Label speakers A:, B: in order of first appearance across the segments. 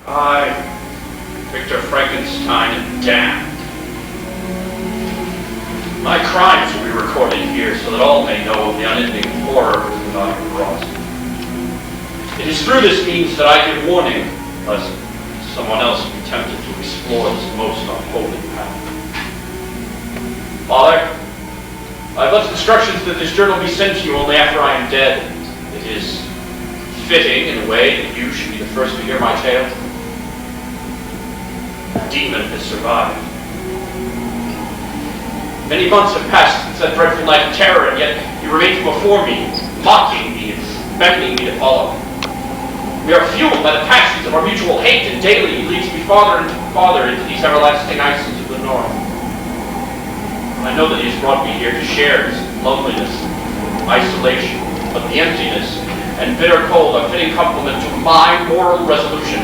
A: I, Victor Frankenstein, am damned. My crimes will be recorded here so that all may know of the unending horror that I have wrought. It is through this means that I give warning, lest someone else be tempted to explore this most unholy path. Father, I have left instructions that this journal be sent to you only after I am dead. It is fitting, in a way, that you should be the first to hear my tale. The demon has survived. Many months have passed since that dreadful night of terror, and yet he remains before me, mocking me and beckoning me to follow. We are fueled by the passions of our mutual hate, and daily he leads me farther and farther into these everlasting ices of the north. I know that he has brought me here to share his loneliness, isolation, but the emptiness and bitter cold are fitting complement to my moral resolution.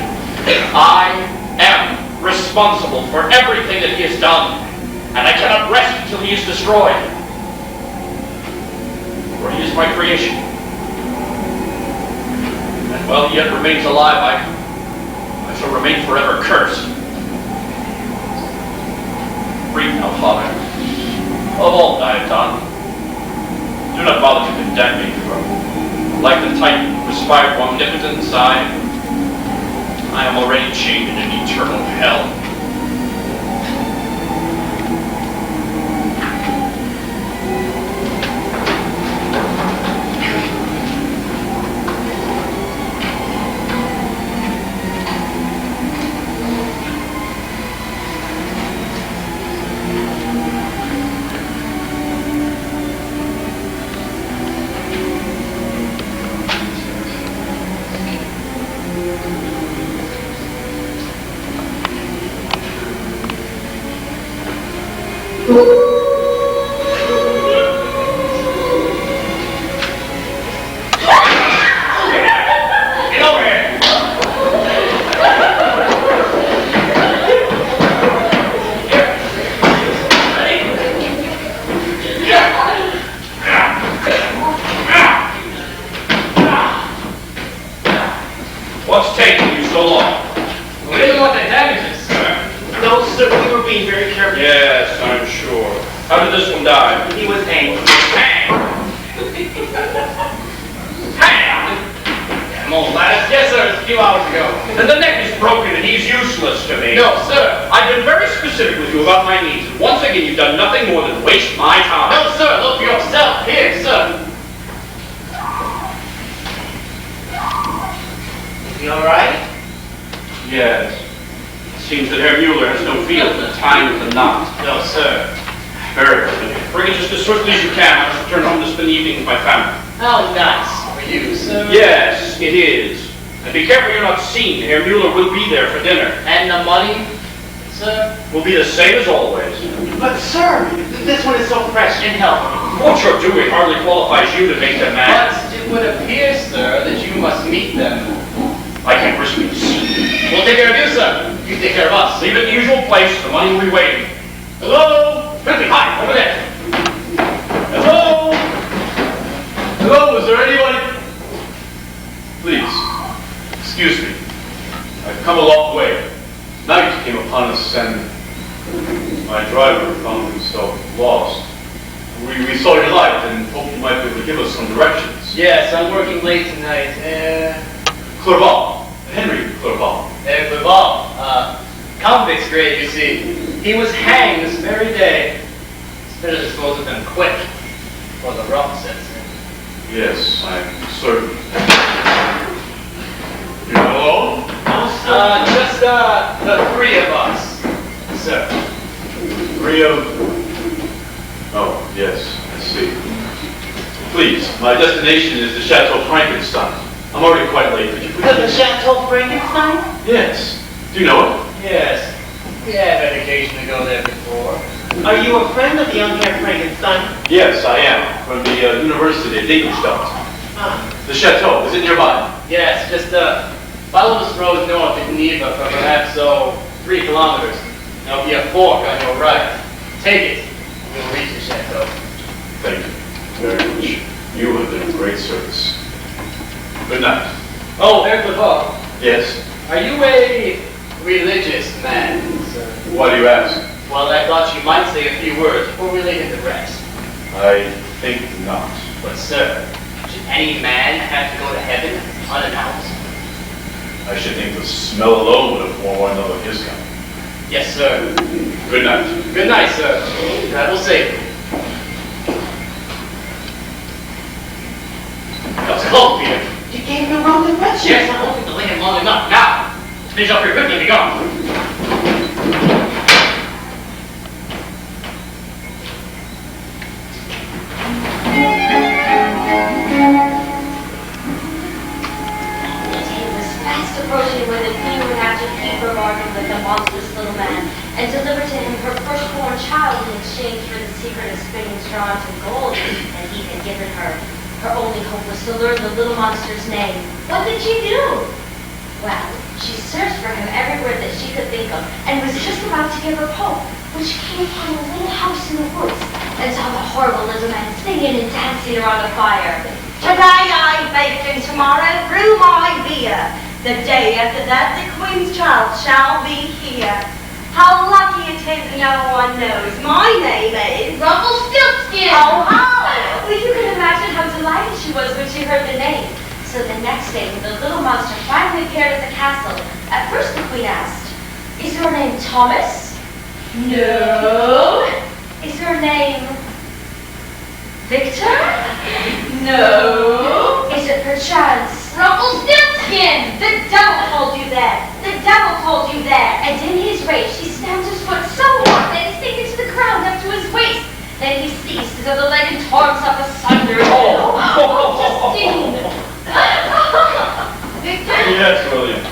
A: I am responsible for everything that he has done, and I cannot rest until he is destroyed. For he is my creation. And while he yet remains alive, I shall remain forever cursed. Breathe now, Father, of all that I have done. Do not bother to condemn me, for like the Titan who aspired to omnipotence, I am already chained in an eternal hell. What's taking you so long?
B: We didn't want the damages, sir. No, sir, we were being very careful.
A: Yes, I'm sure. How did this one die?
B: He was hanged.
A: Hang! Hang! Come on, lads.
B: Yes, sir, a few hours ago.
A: And the neck is broken and he's useless to me.
B: No, sir.
A: I've been very specific with you about my needs. And once again, you've done nothing more than waste my time.
B: No, sir, look for yourself. Here, sir. Is he all right?
A: Yes. It seems that Herr Mueller has no feel for tying the knot.
B: No, sir.
A: Very good. Bring it just as swiftly as you can. I shall return home to spend the evening with my family.
B: How nice for you, sir.
A: Yes, it is. And be careful you're not seen. Herr Mueller will be there for dinner.
B: And the money, sir?
A: Will be the same as always.
B: But, sir, this one is so fresh and healthy.
A: What you're doing hardly qualifies you to make them mad.
B: But it would appear, sir, that you must meet them.
A: I can't risk being seen.
B: We'll take care of you, sir. You take care of us.
A: Leave it in the usual place. The money will be waiting.
B: Hello?
A: Quickly, hi, over there.
B: Hello? Hello, is there anyone?
C: Please, excuse me. I've come a long way. Night came upon us and my driver found himself lost. We saw your light and hoped you might be able to give us some directions.
B: Yes, I'm working late tonight.
C: Clerval. Henry Clerval.
B: Clerval. Convict's grave, you see. He was hanged this very day. It's better to dispose of him quick, or the rough sets in.
C: Yes, I'm certain. You're alone?
B: Just the three of us, sir.
C: Three of... Oh, yes, I see. Please, my destination is the Chateau Frankenstein. I'm already quite late. Could you please...
D: The Chateau Frankenstein?
C: Yes. Do you know it?
B: Yes, we had had occasion to go there before.
D: Are you a friend of the young Herr Frankenstein?
C: Yes, I am. From the University of Ingolstadt. The chateau, is it nearby?
B: Yes, just follow this road north to Geneva for perhaps, 3 kilometers. There'll be a fork on your right. Take it, and you'll reach the chateau.
C: Thank you very much. You have been of great service. Good night.
B: Oh, Herr Clerval,
C: Yes?
B: Are you a religious man, sir?
C: Why do you ask?
B: Well, I thought you might say a few words before we lay the rest.
C: I think not.
B: But, sir, should any man have to go to heaven unannounced?
C: I should think the smell alone would have forewarned of his coming.
B: Yes, sir.
C: Good night.
B: Good night, sir. Travel safely. Let's go, Peter.
D: You gave him the wrong impression.
B: Yes, I won't delay him long enough. Now, finish up your quickly and be gone.
E: Approaching with it, he would have to keep her bargain with the monstrous little man and deliver to him her firstborn child in exchange for the secret of spinning straw into gold that he had given her. Her only hope was to learn the little monster's name. What did she do? Well, she searched for him everywhere that she could think of and was just about to give up hope when she came upon a little house in the woods and saw the horrible little man singing and dancing around the fire.
F: Today I bake and tomorrow brew my beer. The day after that, the Queen's child shall be here. How lucky it is no one knows. My name is
E: Rumpelstiltskin!
F: Ho Ho!
E: Well, you can imagine how delighted she was when she heard the name. So the next day, when the little monster finally appeared at the castle, at first the Queen asked, "Is your name Thomas?" "No." "Is your name Victor?"
F: No.
E: "Is it perchance
F: Rumpelstiltskin!
E: The devil called you that! The devil called you that!" And in his rage, he stamped his foot so hard that he sank into the ground up to his waist. Then he ceased as though the leg and torn himself asunder. Justine!
A: Victor? Yes, William.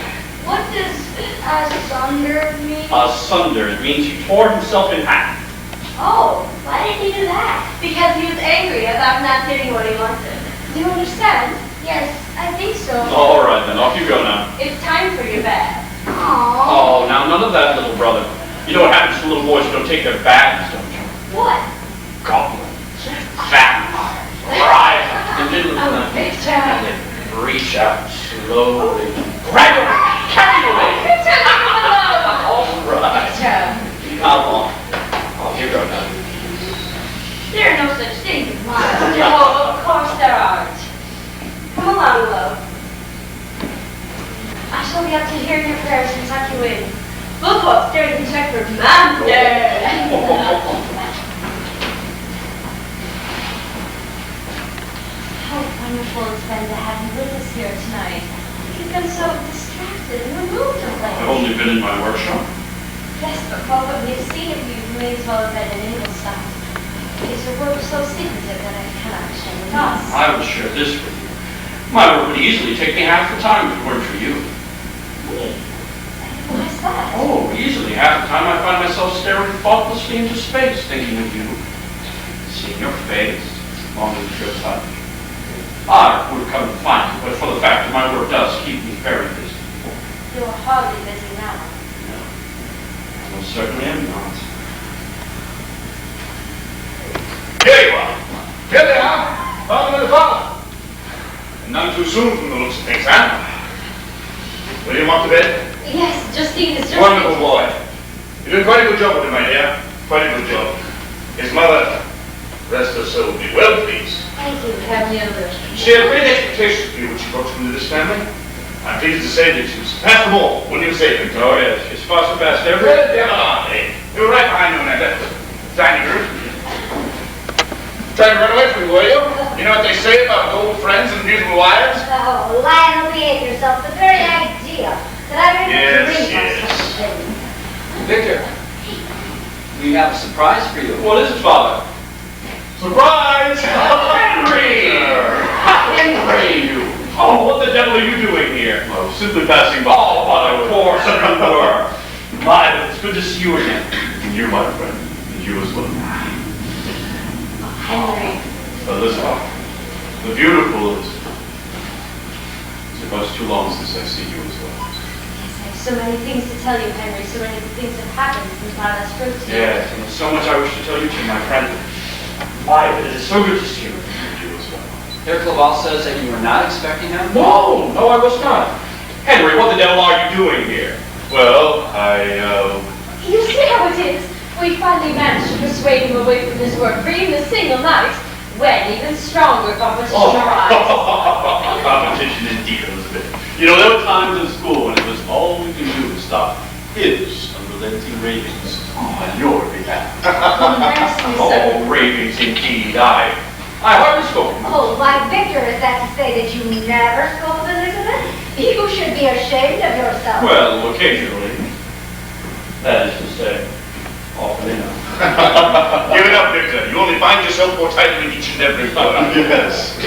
E: What does asunder mean?
A: Asunder. It means he tore himself in half.
E: Oh, why did he do that?
F: Because he was angry about not getting what he wanted.
E: Do you understand? Yes, I think so.
A: All right, then. Off you go now.
F: It's time for your bath.
E: Aww.
A: Oh, now, none of that, little brother. You know what happens to little boys who don't take their baths, don't you?
E: What?
A: Goblins, vampires, rise up in the middle of the night, and then reach out slowly, grab you, carry you away.
E: Victor, leave him alone!
A: All right. Come on. Off you go now.
E: There are no such things as miles.
F: No, of course there aren't. Come along, love.
E: I shall be up to hear your prayers and tuck you in.
F: We'll go upstairs and check for monsters.
E: How wonderful it's been to have you with us here tonight. You've been so distracted and removed of late.
A: I've only been in my workshop.
E: Yes, but from what we've seen of you, you may as well have been in Ingolstadt. Is your work so secretive that I cannot share with us?
A: I will share this with you. My work would easily take me half the time if it weren't for you.
E: Me? Why is that?
A: Oh, easily. Half the time I find myself staring thoughtlessly into space, thinking of you. Seeing your face, longing for your touch. I would have come to find you, but for the fact that my work does keep me very busy.
E: You're hardly busy now.
A: No, I most certainly am not.
C: Here you are. Here they are. Follow me, follow. And none too soon from the looks of things, huh? William, off to bed?
E: Yes, Justine is just...
C: Wonderful boy. You're doing quite a good job with him, my dear. Quite a good job. His mother, rest her soul, will be well pleased.
E: Thank you, Herr Mueller.
C: She had great expectations for you when she brought you into this family. I'm pleased to say that she surpassed them all. Wouldn't you say, Victor?
A: Oh, yes, she's far surpassed every...
C: Well, there are they. You were right behind you when I left the dining room. Trying to run away from me, were you? You know what they say about old friends and beautiful wives?
E: Oh, Lionel, behave yourself. The very idea that I would
C: Yes,
E: dream
C: yes.
E: of such a thing.
B: Victor, we have a surprise for you.
A: What is it, Father?
C: Surprise!
A: Henry! Henry, you! Oh, what the devil are you doing here?
C: I was simply passing by.
A: Oh, but of course you were. My, but it's good to see you again.
C: And you, my friend, and you as well.
E: Henry.
C: Elizabeth, the beautiful Elizabeth. It was too long since I've seen you as well.
E: Yes, I have so many things to tell you, Henry. So many things have happened since my last wrote to you.
A: Yes, and there's so much I wish to tell you too, my friend. Why, but it is so good to see you.
C: And you as well.
B: Herr Clerval says that you were not expecting him.
A: No, I was not. Henry, what the devil are you doing here?
C: Well,
E: You see how it is? We finally managed to persuade him away from his work for even a single night. When even stronger competition arrives.
C: Competition indeed, Elizabeth. You know, there were times in school when it was all we could do to stop his unrelenting ravings on your behalf.
A: Oh, ravings indeed. I hardly spoke.
G: Oh, why, Victor, is that to say that you never spoke of Elizabeth? You should be ashamed of yourself.
A: Well, occasionally. That is to say, often enough.
C: Give it up, Victor. You only find yourself more tightly each and every word. Yes.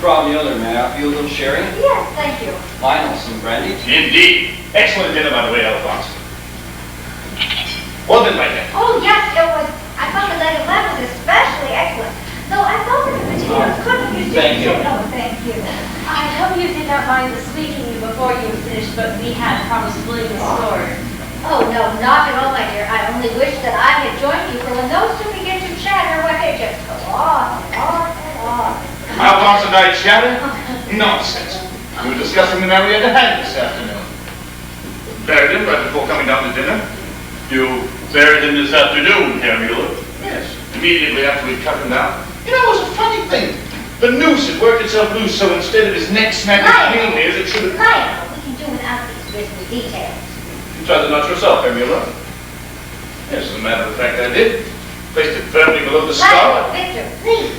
H: From the other, may I offer you a little sherry?
G: Yes, thank you.
H: Lionel, some brandy?
C: Indeed. Excellent dinner, by the way, Alphonse. Wasn't it, my dear?
G: Oh, yes, it was. I thought the leg of lamb was especially excellent. Though I thought that the potatoes couldn't be
H: Thank you.
G: Oh, thank you.
E: I hope you did not mind the squeaking before you finished, but we had promised William a story.
G: Oh, no, not at all, my dear. I only wish that I had joined you, for when those two begin to chatter, why, they just go on and on and on.
C: Alphonse and I chatted? Nonsense. We were discussing the Marietta hand this afternoon. Buried him right before coming down to dinner. You buried him this afternoon, Herr Mueller? Yes. Immediately after we'd cut him down. You know, it was a funny thing. The noose had worked itself loose, so instead of his neck snapping cleanly as it should have...
G: Lionel, we can do without these grisly details.
C: You tried the knot yourself, Herr Mueller? Yes, as a matter of fact, I did. Placed it firmly below the
G: Lionel,
C: skull.
G: Victor, please.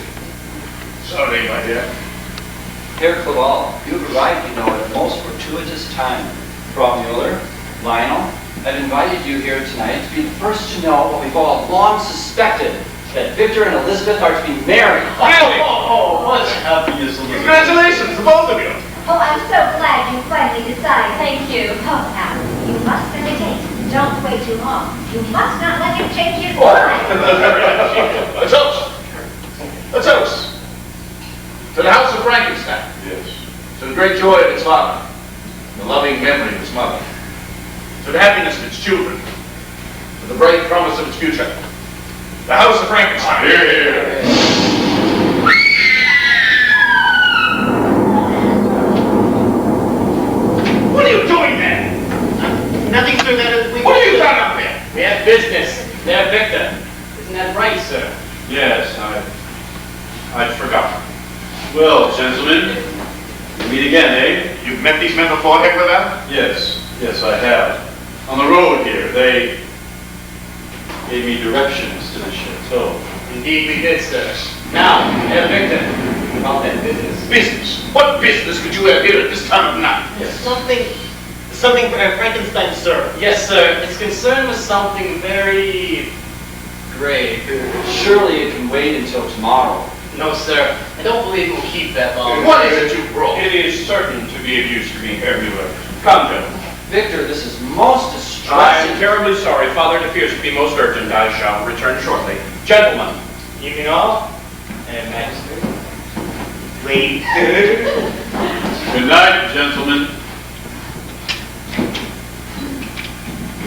C: Sorry, my dear.
H: Herr Clerval, you have arrived, you know, at a most fortuitous time. Frau Mueller, Lionel, I've invited you here tonight to be the first to know what we've all long suspected, that Victor and Elizabeth are to be married.
C: Really? Oh, what happiness, Elizabeth. Congratulations to both of you.
G: Oh, I'm so glad you finally decided.
E: Thank you.
G: Oh, now, you must meditate. Don't wait too long. You must not let him change his mind.
C: A toast. A toast. To the house of Frankenstein. Yes. To the great joy of its father. The loving memory of its mother. To the happiness of its children. To the bright promise of its future. The house of Frankenstein. Here. What are you doing there?
B: Nothing, sir, that we...
C: What have you done up there?
B: We have business. They have Victor. Isn't that right, sir?
A: Yes, I'd forgotten.
C: Well, gentlemen, we meet again, eh? You've met these men before, Herr Clerval? Yes, I have. On the road here, they gave me directions to the chateau.
B: Indeed we did, sir. Now, Herr Victor, about that business.
C: Business? What business could you have here at this time of night?
B: Something for Frankenstein, sir. Yes, sir. It's concerned with something very grave.
H: Surely it can wait until tomorrow.
B: No, sir. I don't believe it will keep that long.
C: What is it you brought?
A: It is certain to be of use to me, Herr Mueller. Come, gentlemen.
H: Victor, this is most
A: I
H: distressing.
A: am terribly sorry. Father, it appears to be most urgent. I shall return shortly. Gentlemen.
B: Evening all, and magistrate. Lady.
C: Good night, gentlemen.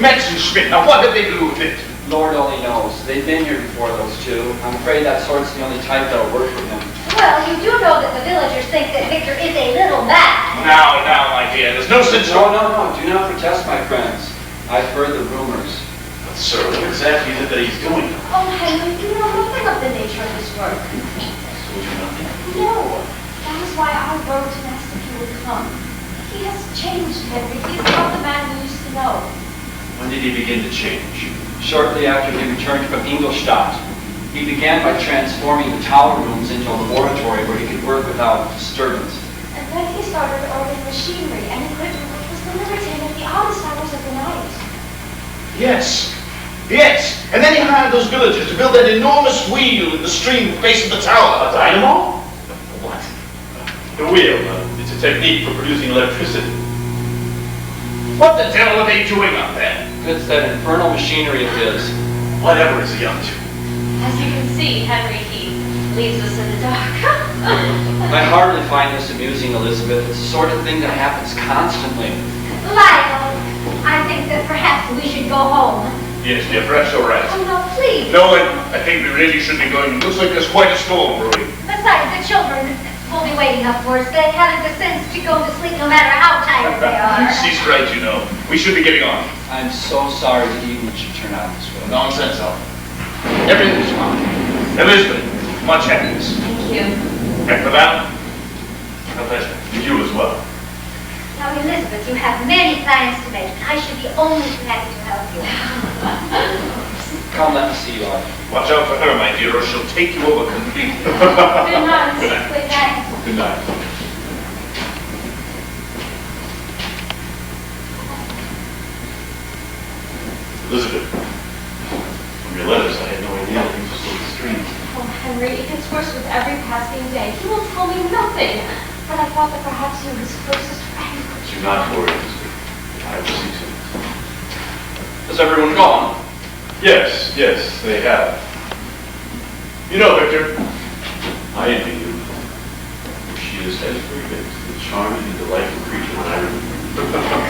C: Metz and Schmidt, now what did they do with it?
H: Lord only knows. They've been here before, those two. I'm afraid that sort's the only type that'll work for him.
G: Well, you do know that the villagers think that Victor is a little mad.
C: Now, my dear, there's no sense
H: No. Do not protest, my friends. I've heard the rumors.
C: But, sir, what exactly is it that he's doing?
E: Oh, Henry, you know nothing of the nature of his work. No. That is why I wrote and asked if he would come. He has changed, Henry. He is not the man we used to know.
A: When did he begin to change?
H: Shortly after he returned from Ingolstadt, he began by transforming the tower rooms into a laboratory where he could work without disturbance.
E: And then he started ordering machinery and equipment which was delivered to him at the oddest hours of the night.
C: Yes. And then he hired those villagers to build that enormous wheel in the stream facing the tower.
A: A dynamo?
C: What?
A: The wheel. It's a technique for producing electricity.
C: What the devil are they doing up there?
H: It's that infernal machinery of his.
C: Whatever is he up to?
E: As you can see, Henry Keith leaves us in the dark.
H: I hardly find this amusing, Elizabeth. It's the sort of thing that happens constantly.
G: Lionel, I think that perhaps we should go home.
C: Yes, dear, perhaps you're right.
G: Oh, no, please.
C: No, I think we really should be going. It looks like there's quite a storm brewing.
G: Besides, the children will be be waiting up for us. They haven't the sense to go to sleep no matter how tired they are.
C: Cease right, you know. We should be getting on.
H: I'm so sorry the evening should turn out this way.
A: Nonsense, Al. Everything's fine.
C: Elizabeth, much happiness.
E: Thank you.
C: And Clerval, a pleasure. And you as well.
G: Now, Elizabeth, you have many plans to make. I should be only too happy to help you.
H: Come, let me see you off.
C: Watch out for her, my dear, or she'll take you over completely.
E: Good night.
C: Good night.
E: Good night.
C: Good night. Elizabeth, from your letters, I had no idea that things were so extreme.
E: Oh, Henry, it gets worse with every passing day. He will tell me nothing. But I thought that perhaps you were his closest friend.
C: Do not worry, Elizabeth. I will see to it.
A: Has everyone gone?
C: Yes, they have. You know, Victor, I envy you. She is every bit the charming and delightful creature that I remember.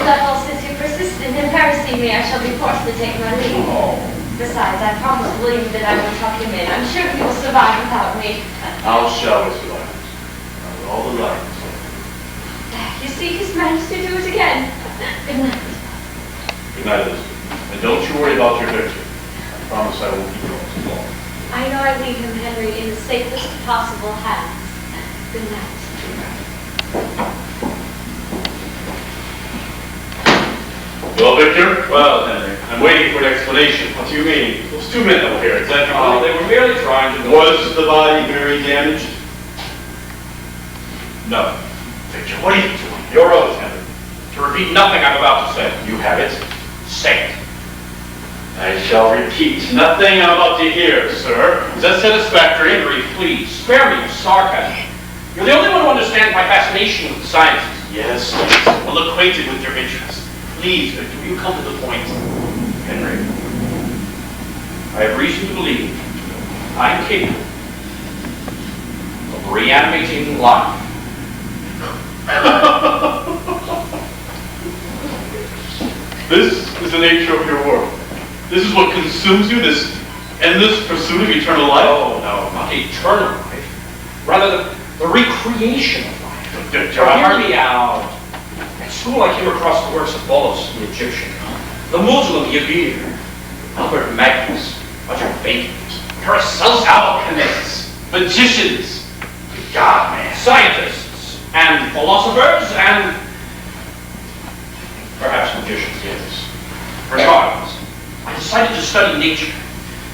E: Clerval, since you persist in embarrassing me, I shall be forced to take my leave.
C: Oh.
E: Besides, I promised William that I would tuck him in. I'm sure he will survive without me.
C: How shall we survive? Now, with all the lights.
E: You see, he's managed to do it again. Good night.
C: Good night, Elizabeth. And don't you worry about your Victor. I promise I won't keep you all too long.
E: I know I leave him, Henry, in the safest possible hands. Good night.
C: Well, Victor? Well, Henry, I'm waiting for an explanation. What do you mean? Those two men over here, exactly.
A: They were merely trying to...
C: Was the body very damaged? No. Victor, what are you doing? Your oath, Henry.
A: To repeat nothing I'm about to say.
C: You have it.
A: Say it.
C: I shall repeat nothing I'm about to hear, sir. Is that satisfactory?
A: Henry, please, spare me of sarcasm. You're the only one who understands my fascination with the sciences.
C: Yes, well acquainted with your interests. Please, Victor, will you come to the point?
A: Henry, I have reason to believe I'm capable of reanimating life.
C: This is the nature of your work. This is what consumes you, this endless pursuit of eternal life?
A: Oh, no, not eternal life. Rather, the recreation of life.
C: Victor,
A: Hear me out. At school, I came across the works of Bolus, the Egyptian, the Muslim Yabir, Albert Magnus, Roger Bacon, Paracelsus, alchemists, magicians, God, man, scientists, and philosophers, and perhaps magicians, yes. Regardless, I decided to study nature,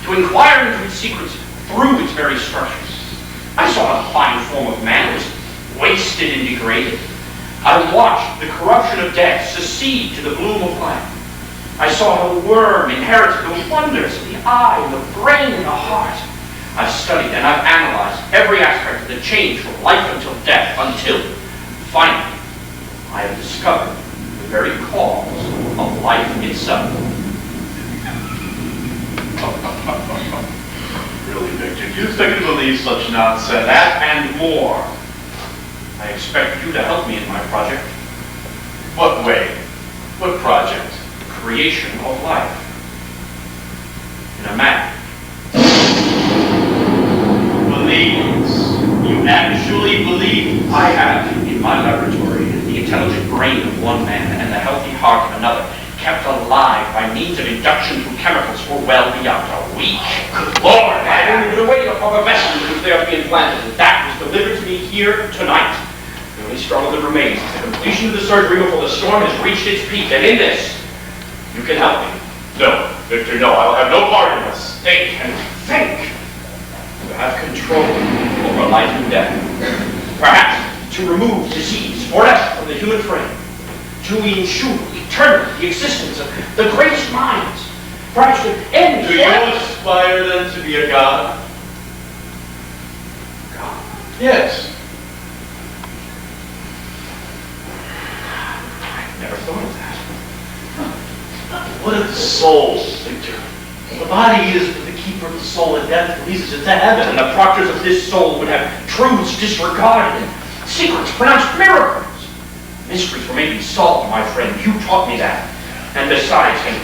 A: to inquire into its secrets through its very structures. I saw how the fine form of man was wasted and degraded. I watched the corruption of death succeed to the bloom of life. I saw how the worm inherited the wonders of the eye and the brain and the heart. I've studied and I've analyzed every aspect of the change from life until death, until, finally, I have discovered the very cause of life itself.
C: Really, Victor, do you expect me to believe such nonsense?
A: That and more. I expect you to help me in my project.
C: What way? What project?
A: Creation of life. In a manner.
C: Believes? You actually believe?
A: I have, in my laboratory, the intelligent brain of one man and the healthy heart of another, kept alive by means of induction through chemicals for well beyond a week.
C: Good Lord,
A: I have only been awaiting a proper vessel in which they are to be implanted, and that was delivered to me here tonight. The only struggle that remains is the completion of the surgery before the storm has reached its peak, and in this, you can help me.
C: No, Victor, no, I'll have no part in this.
A: Think and think. To have control over life and death. Perhaps to remove disease forever from the human frame. To ensure eternally the existence of the greatest minds. Perhaps to end...
C: Do you aspire then to be a god?
A: God.
C: Yes.
A: I've never thought of that.
C: What of the soul, Victor? The body is the keeper of the soul, and death releases it to heaven.
A: And the proctors of this soul would have truths disregarded and secrets pronounced miracles. Mysteries were made to be solved, my friend. You taught me that. And besides, Henry,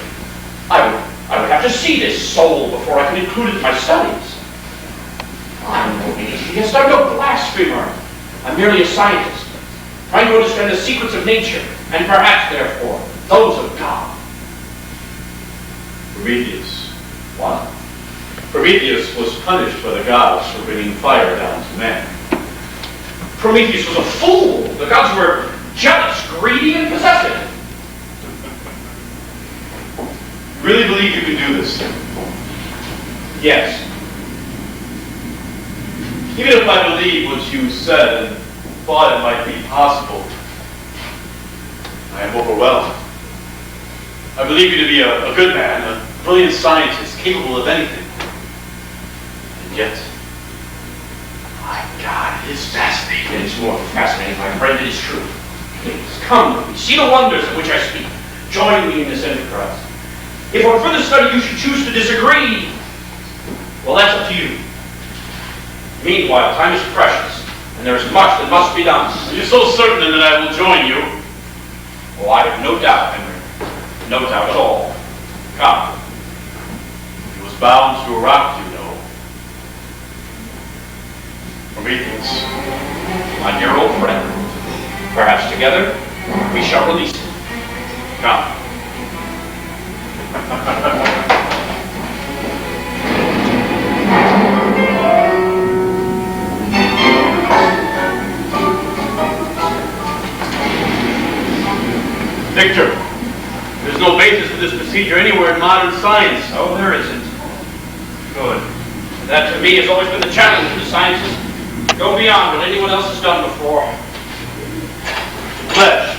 A: I would have to see this soul before I could include it in my studies. I'm no atheist. I'm no blasphemer. I'm merely a scientist, trying to understand the secrets of nature, and perhaps, therefore, those of God.
C: Prometheus.
A: What?
C: Prometheus was punished by the gods for bringing fire down to man.
A: Prometheus was a fool. The gods were jealous, greedy, and possessive.
C: You really believe you can do this?
A: Yes.
C: Even if I believe what you said and thought it might be possible, I am overwhelmed. I believe you to be a good man, a brilliant scientist, capable of anything. And yet, my God, it is fascinating.
A: It is more than fascinating, my friend. It is true. Please, come with me. See the wonders of which I speak. Join me in this enterprise. If on further study you should choose to disagree, well, that's up to you. Meanwhile, time is precious, and there is much that must be done.
C: Are you so certain that I will join you?
A: Oh, I have no doubt, Henry. No doubt at all. Come.
C: He was bound to a rock, you know. Prometheus.
A: My dear old friend. Perhaps together we shall release him. Come.
C: Victor, there's no basis for this procedure anywhere in modern science.
A: Oh, there isn't. Good. That to me has always been the challenge of the sciences. Go beyond what anyone else has done before.
C: Flesh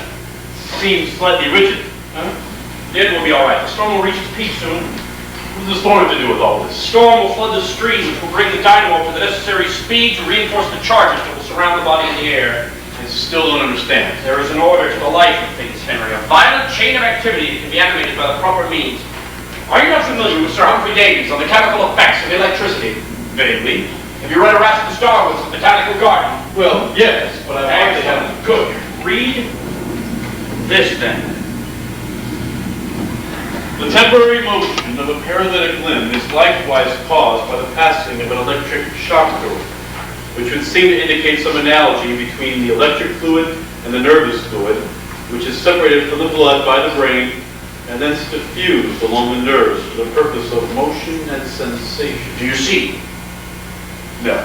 C: seems slightly rigid.
A: Huh? It will be all right. The storm will reach its peak soon.
C: What does the storm have to do with all
A: The
C: this?
A: storm will flood the stream, which will bring the dynamo to the necessary speed to reinforce the charges that will surround the body in the air.
C: I still don't understand.
A: There is an order to the life of things, Henry. A violent chain of activity that can be animated by the proper means. Are you not familiar with Sir Humphrey Davy's on the chemical effects of electricity?
C: Vaguely.
A: Have you read Erasmus Darwin's The Botanical Garden?
C: Well, yes, but I've hardly
A: Excellent.
C: had...
A: Good. Read this then.
C: The temporary motion of a paralytic limb is likewise caused by the passing of an electric shock through it, which would seem to indicate some analogy between the electric fluid and the nervous fluid, which is separated from the blood by the brain and thence diffused along the nerves for the purpose of motion and sensation.
A: Do you see?
C: No.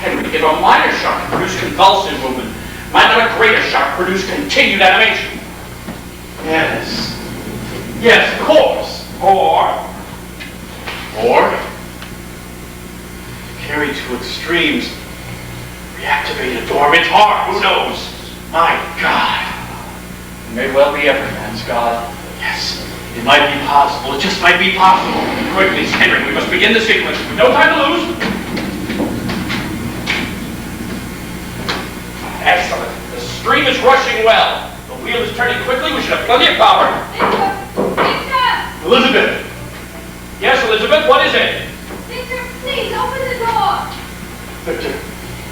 A: Henry, if a minor shock can produce convulsive movement, might not a greater shock produce continued animation?
C: Yes. Yes, of course. Or, carried to extremes, reactivate a dormant heart. Who knows? My God.
A: It may well be every man's God.
C: Yes, it might be possible. It just might be possible.
A: Quickly, Henry, we must begin the sequence. We've no time to lose. Excellent. The stream is rushing well. The wheel is turning quickly. We should have plenty of power.
G: Victor!
C: Elizabeth!
A: Yes, Elizabeth, what is it?
G: Victor, please, open the door!
C: Victor,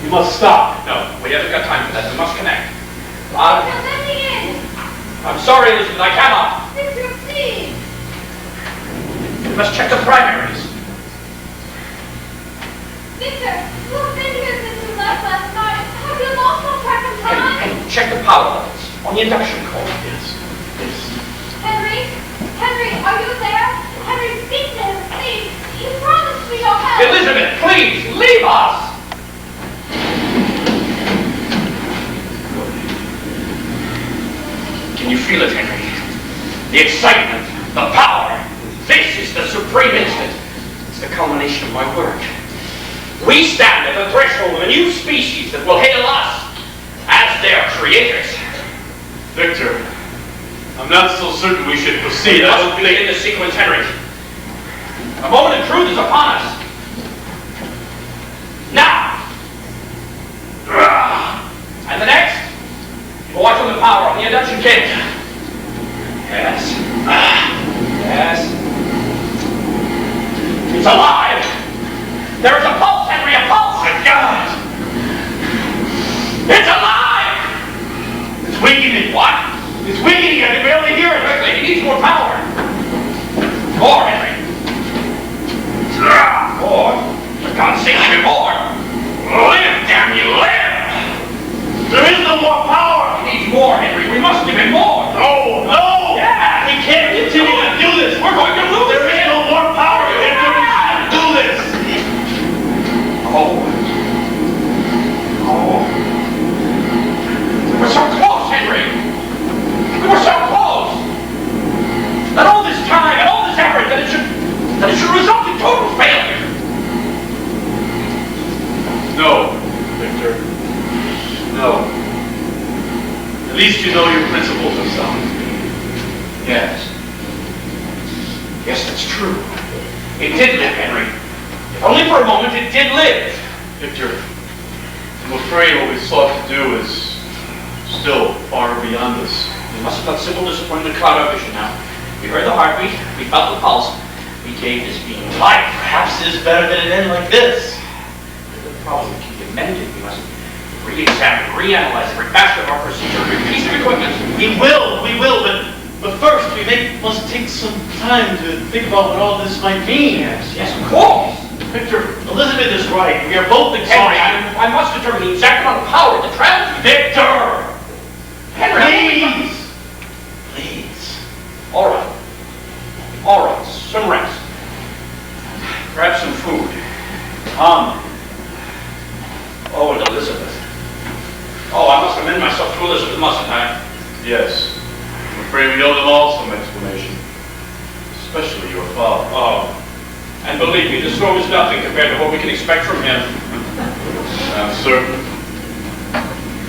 C: you must stop.
A: No, we haven't got time for that. We must connect.
G: Victor, let me in!
A: I'm sorry, Elizabeth, I cannot.
G: Victor, please!
A: We must check the primaries.
G: Victor, look, Benjamin since you left last night. Have you lost all track of time?
A: Henry, check the power levels on the induction cord.
C: Yes.
G: Henry? Henry, are you there? Henry, speak to him, please. You promised me your help.
A: Elizabeth, please, leave us! Can you feel it, Henry? The excitement, the power. This is the supreme instant. It's the culmination of my work. We stand at the threshold of a new species that will hail us as their creators.
C: Victor, I'm not so certain we should proceed.
A: We
C: I don't
A: must begin
C: think...
A: the sequence, Henry. A moment of truth is upon us. Now! And the next? Watch on the power on the induction kit. Yes. Yes. It's alive! There is a pulse, Henry, a pulse! It's alive!
C: It's weakening.
A: What?
C: It's weakening. I can barely hear it.
A: Quickly, he needs more power. More, Henry. More. For God's sake, even more. Live, damn you, live!
C: No, Victor. No. At least you know your principles are sound.
A: Yes. Yes, that's true. It did live, Henry. If only for a moment, it did live.
C: Victor, I'm afraid what we sought to do is still far beyond us.
A: We must have let simple disappointment cloud our vision now. We heard the heartbeat, we felt the pulse, we gave this being life.
I: Perhaps it is better than it end like this.
A: The problem can be amended. We must re-examine, reanalyze every facet of our procedure, every piece of equipment.
I: We will, but first must take some time to think about what all this might mean.
A: Yes, of course.
I: Victor, Elizabeth is right. We are both
A: Henry,
I: exhausted.
A: I must determine the exact amount of power the travel.
I: Victor!
A: Henry,
I: Please.
A: All right. Some rest. Perhaps some food. Oh, and Elizabeth. Oh, I must amend myself to Elizabeth, mustn't I?
C: Yes. I'm afraid we owe them all some explanation. Especially your father.
A: Oh. And believe me, this room is nothing compared to what we can expect from him.
C: I'm certain.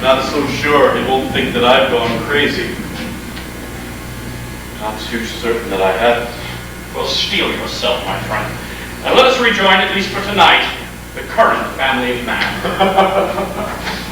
C: Not so sure he won't think that I've gone crazy. Not too certain that I haven't.
A: Well, steel yourself, my friend. And let us rejoin, at least for tonight, the current family of man.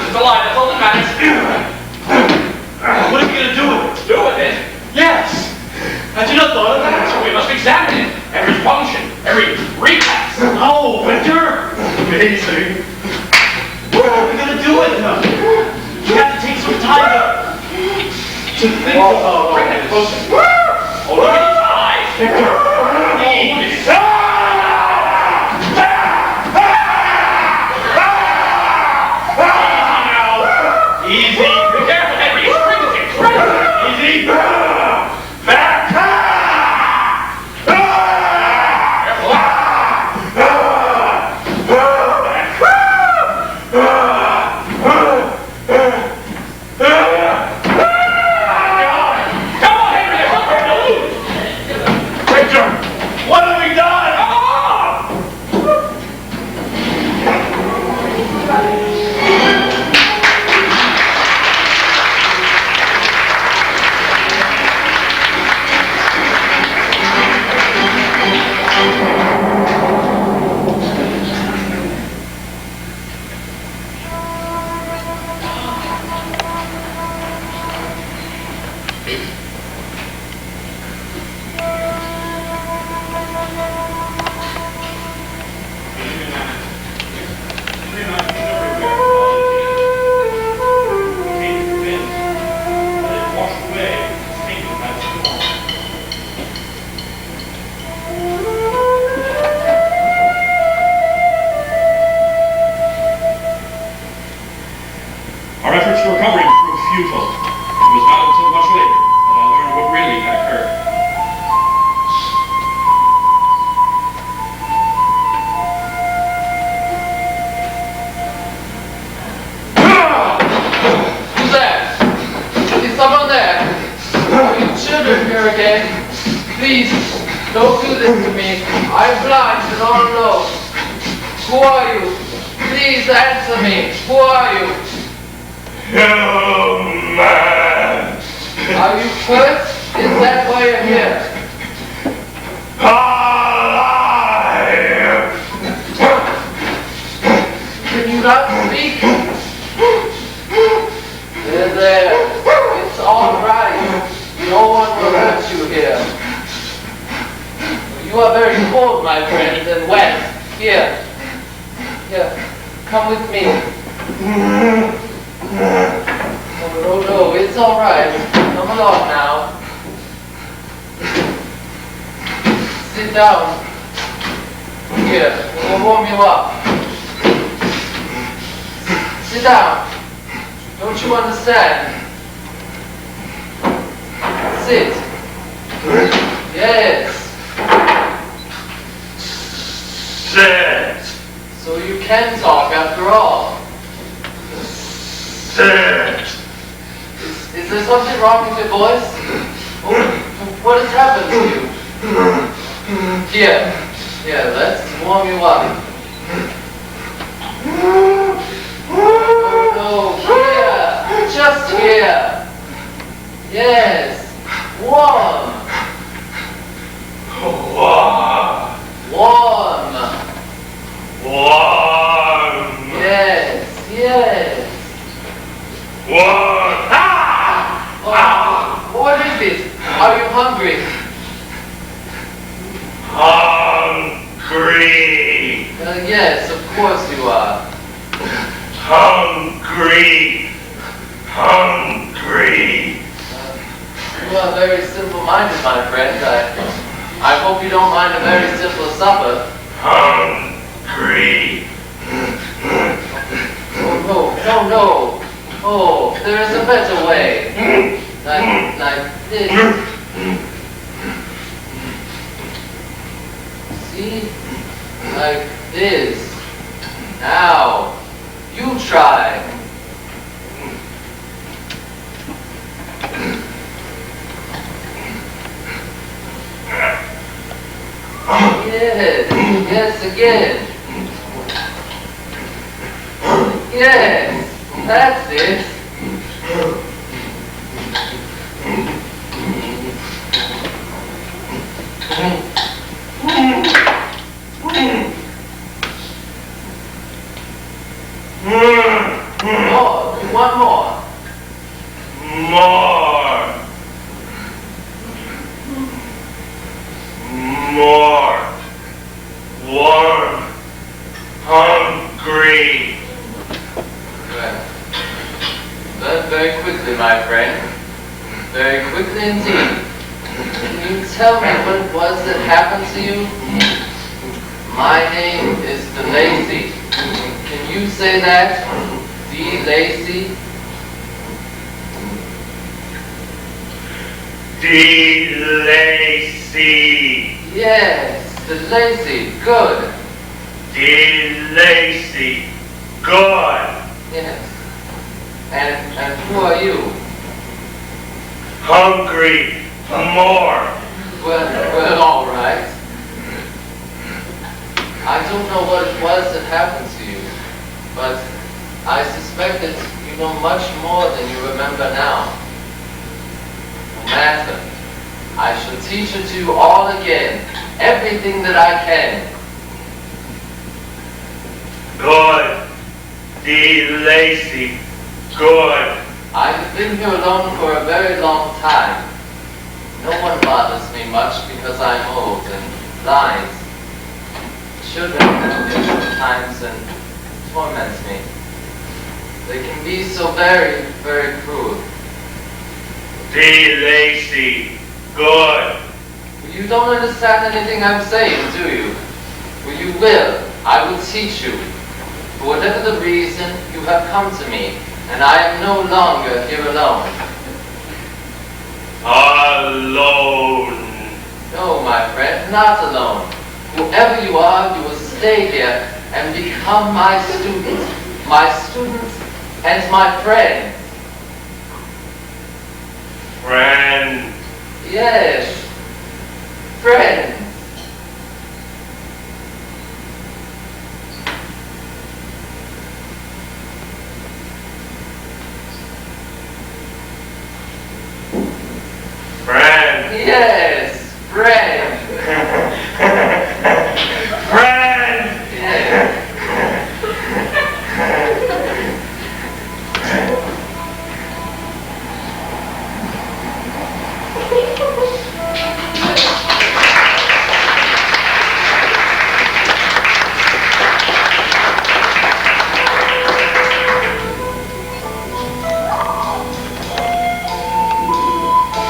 A: It's alive, that's all that matters.
I: What are you going to do with it?
A: Do with it?
I: Yes. Had you not thought of that?
A: So we must examine it. Every function, every recast.
I: Oh, Winter. Amazing. What are we going to do with him? You have to take some time to think about all
A: Bring it
I: this.
A: closer. Oh, look at his eyes.
I: Victor. Easy.
A: Be careful, Henry. He's cringing.
I: Easy. Back.
A: Come on, Henry. There's nothing to lose.
I: Victor, what have we done?
A: Our efforts to recover him proved futile. It was not until much later that I learned what really had occurred.
B: Who's that? Is someone there? Are you children here again? Please, don't do this to me. I'm blind and all alone. Who are you? Please answer me. Who are you?
I: Man.
B: Are you hurt? Is that why you're here?
I: Alive.
B: Can you not speak? There. It's all right. No one will hurt you here. You are very cold, my friend, and wet. Here, come with me. Oh, no, it's all right. Come along now. Sit down. Here, we'll warm you up. Sit down. Don't you understand? Sit. Yes.
I: Sit.
B: So you can talk after all.
I: Sit.
B: Is there something wrong with your voice? What has happened to you? Here, let's warm you up. No, here, just here. Yes, warm. Warm. Yes. What is it? Are you hungry?
I: Hungry.
B: Yes, of course you are.
I: Hungry.
B: You are very simple-minded, my friend. I hope you don't mind a very simple supper.
I: Hungry.
B: Oh, no. Oh, there is a better way. Like this. See? Like this. Now, you try. Yes, again. Yes, that's it. Oh, One more.
J: More. Warm. Hungry.
B: Well, very quickly, my friend. Very quickly indeed. Can you tell me what it was that happened to you? My name is DeLacy. Can you say that? DeLacy?
J: DeLacy.
B: Yes, DeLacy. Good.
J: DeLacy. Good.
B: Yes. And who are you?
J: Hungry. More.
B: Well, all right. I don't know what it was that happened to you, but I suspect that you know much more than you remember now. No matter. I shall teach it to you all again, everything that I can.
J: Good. DeLacy. Good.
B: I've been here alone for a very long time. No one bothers me much because I'm old and blind. Children come here sometimes and torment me. They can be so very, very cruel.
J: DeLacy. Good.
B: You don't understand anything I'm saying, do you? Well, you will. I will teach you. For whatever the reason, you have come to me, and I am no longer here alone.
J: Alone.
B: No, my friend, not alone. Whoever you are, you will stay here and become my student and my friend.
J: Friend.
B: Yes, friend.
J: Friend.
B: Yes, friend.
J: Friend.
B: Yes.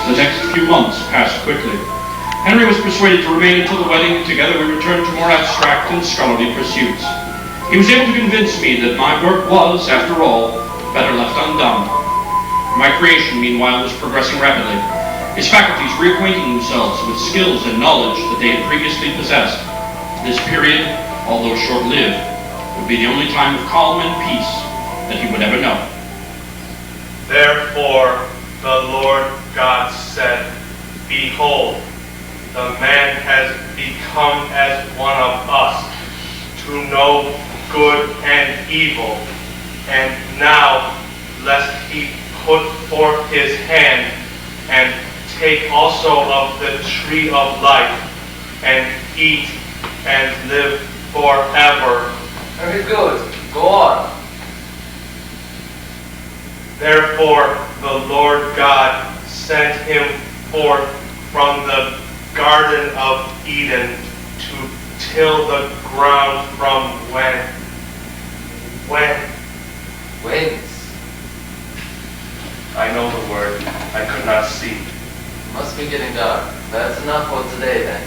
A: The next few months passed quickly. Henry was persuaded to remain until the wedding. Together we returned to more abstract and scholarly pursuits. He was able to convince me that my work was, after all, better left undone. My creation, meanwhile, was progressing rapidly, his faculties reacquainting themselves with skills and knowledge that they had previously possessed. This period, although short-lived, would be the only time of calm and peace that he would ever know.
J: Therefore, the Lord God said, Behold, the man has become as one of us, to know good and evil. And now, lest he put forth his hand, and take also of the tree of life, and eat, and live forever.
B: Very good. Go on.
J: Therefore, the Lord God sent him forth from the Garden of Eden to till the ground from whence? I know the word. I could not see.
B: Must be getting dark. That's enough for today then.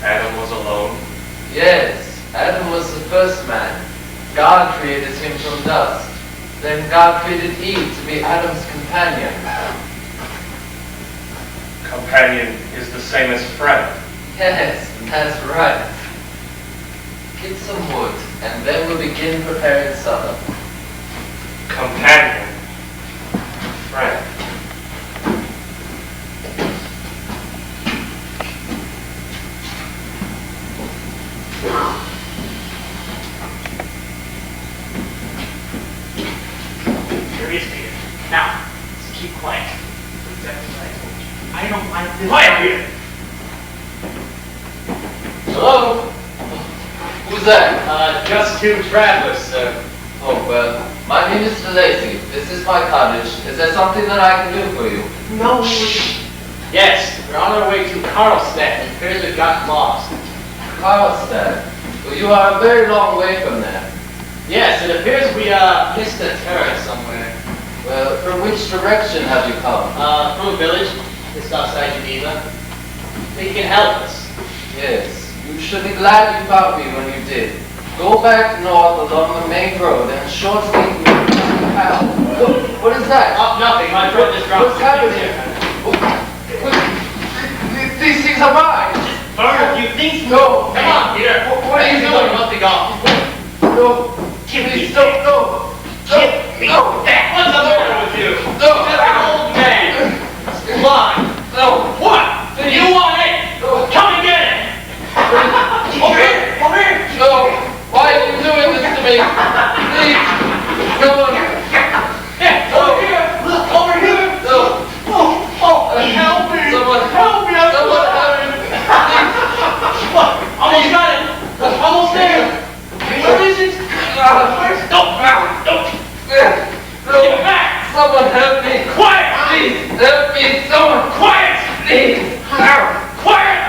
J: Adam was alone.
B: Yes, Adam was the first man. God created him from dust. Then God created Eve to be Adam's companion.
J: Companion is the same as friend.
B: Yes, that's right. Get some wood, and then we'll begin preparing supper.
J: Companion. Friend. Here he is, Peter.
A: Now, let's keep quiet. Exactly what I told you. I don't like this.
B: Quiet here! Hello? Who's that?
A: Just two travelers, sir.
B: Oh, well, my name is Lacey. This is my cottage. Is there something that I can do for you?
A: No, yes, we're on our way to Carlstadt. It appears we've gotten lost.
B: Carlstadt? Well, you are a very long way from there.
A: Yes, it appears we missed a turn somewhere.
B: Well, from which direction have you come?
A: From a village just outside Geneva. Think you can help us?
B: Yes, you should be glad you found me when you did. Go back north along the main road and shortly you will have. What is that?
A: Nothing. My friend just dropped.
B: What's happening? These things are mine.
A: Just burn a few things.
B: No.
A: Come on, Peter. What are you doing? Nothing off.
B: No. Please, no, no.
A: Give me that. What's the matter with you?
B: No.
A: You're an old man. Lie.
B: No.
A: What? You want it? Come and get it. Over here. Over here.
B: No. Why are you doing this to me? Please. No one.
A: Yeah, over here. Look, over here.
B: No.
A: Oh, help me.
B: Someone
A: help me.
B: Someone help me. Please.
A: Look, almost got it. Almost there. Where is it? Don't. Give it back.
B: Someone help me.
A: Quiet.
B: Please. Help me. Someone.
A: Quiet.
B: Please.
A: Quiet. Quiet.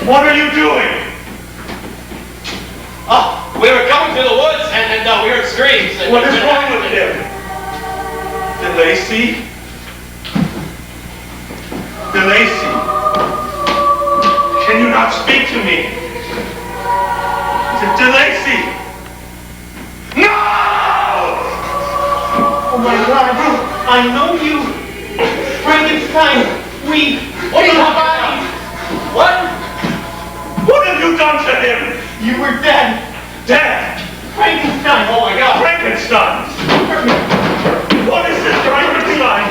C: What are you doing?
A: Oh, we were coming through the woods and we heard screams.
C: What is wrong with him? DeLacy? DeLacy? Can you not speak to me? DeLacy? No!
I: Oh my God! I know you, Frankenstein.
A: What are you talking about? What?
C: What have you done to him?
I: You were dead.
C: Dead?
I: Frankenstein.
A: Oh my God.
C: Frankenstein? What is this Frankenstein?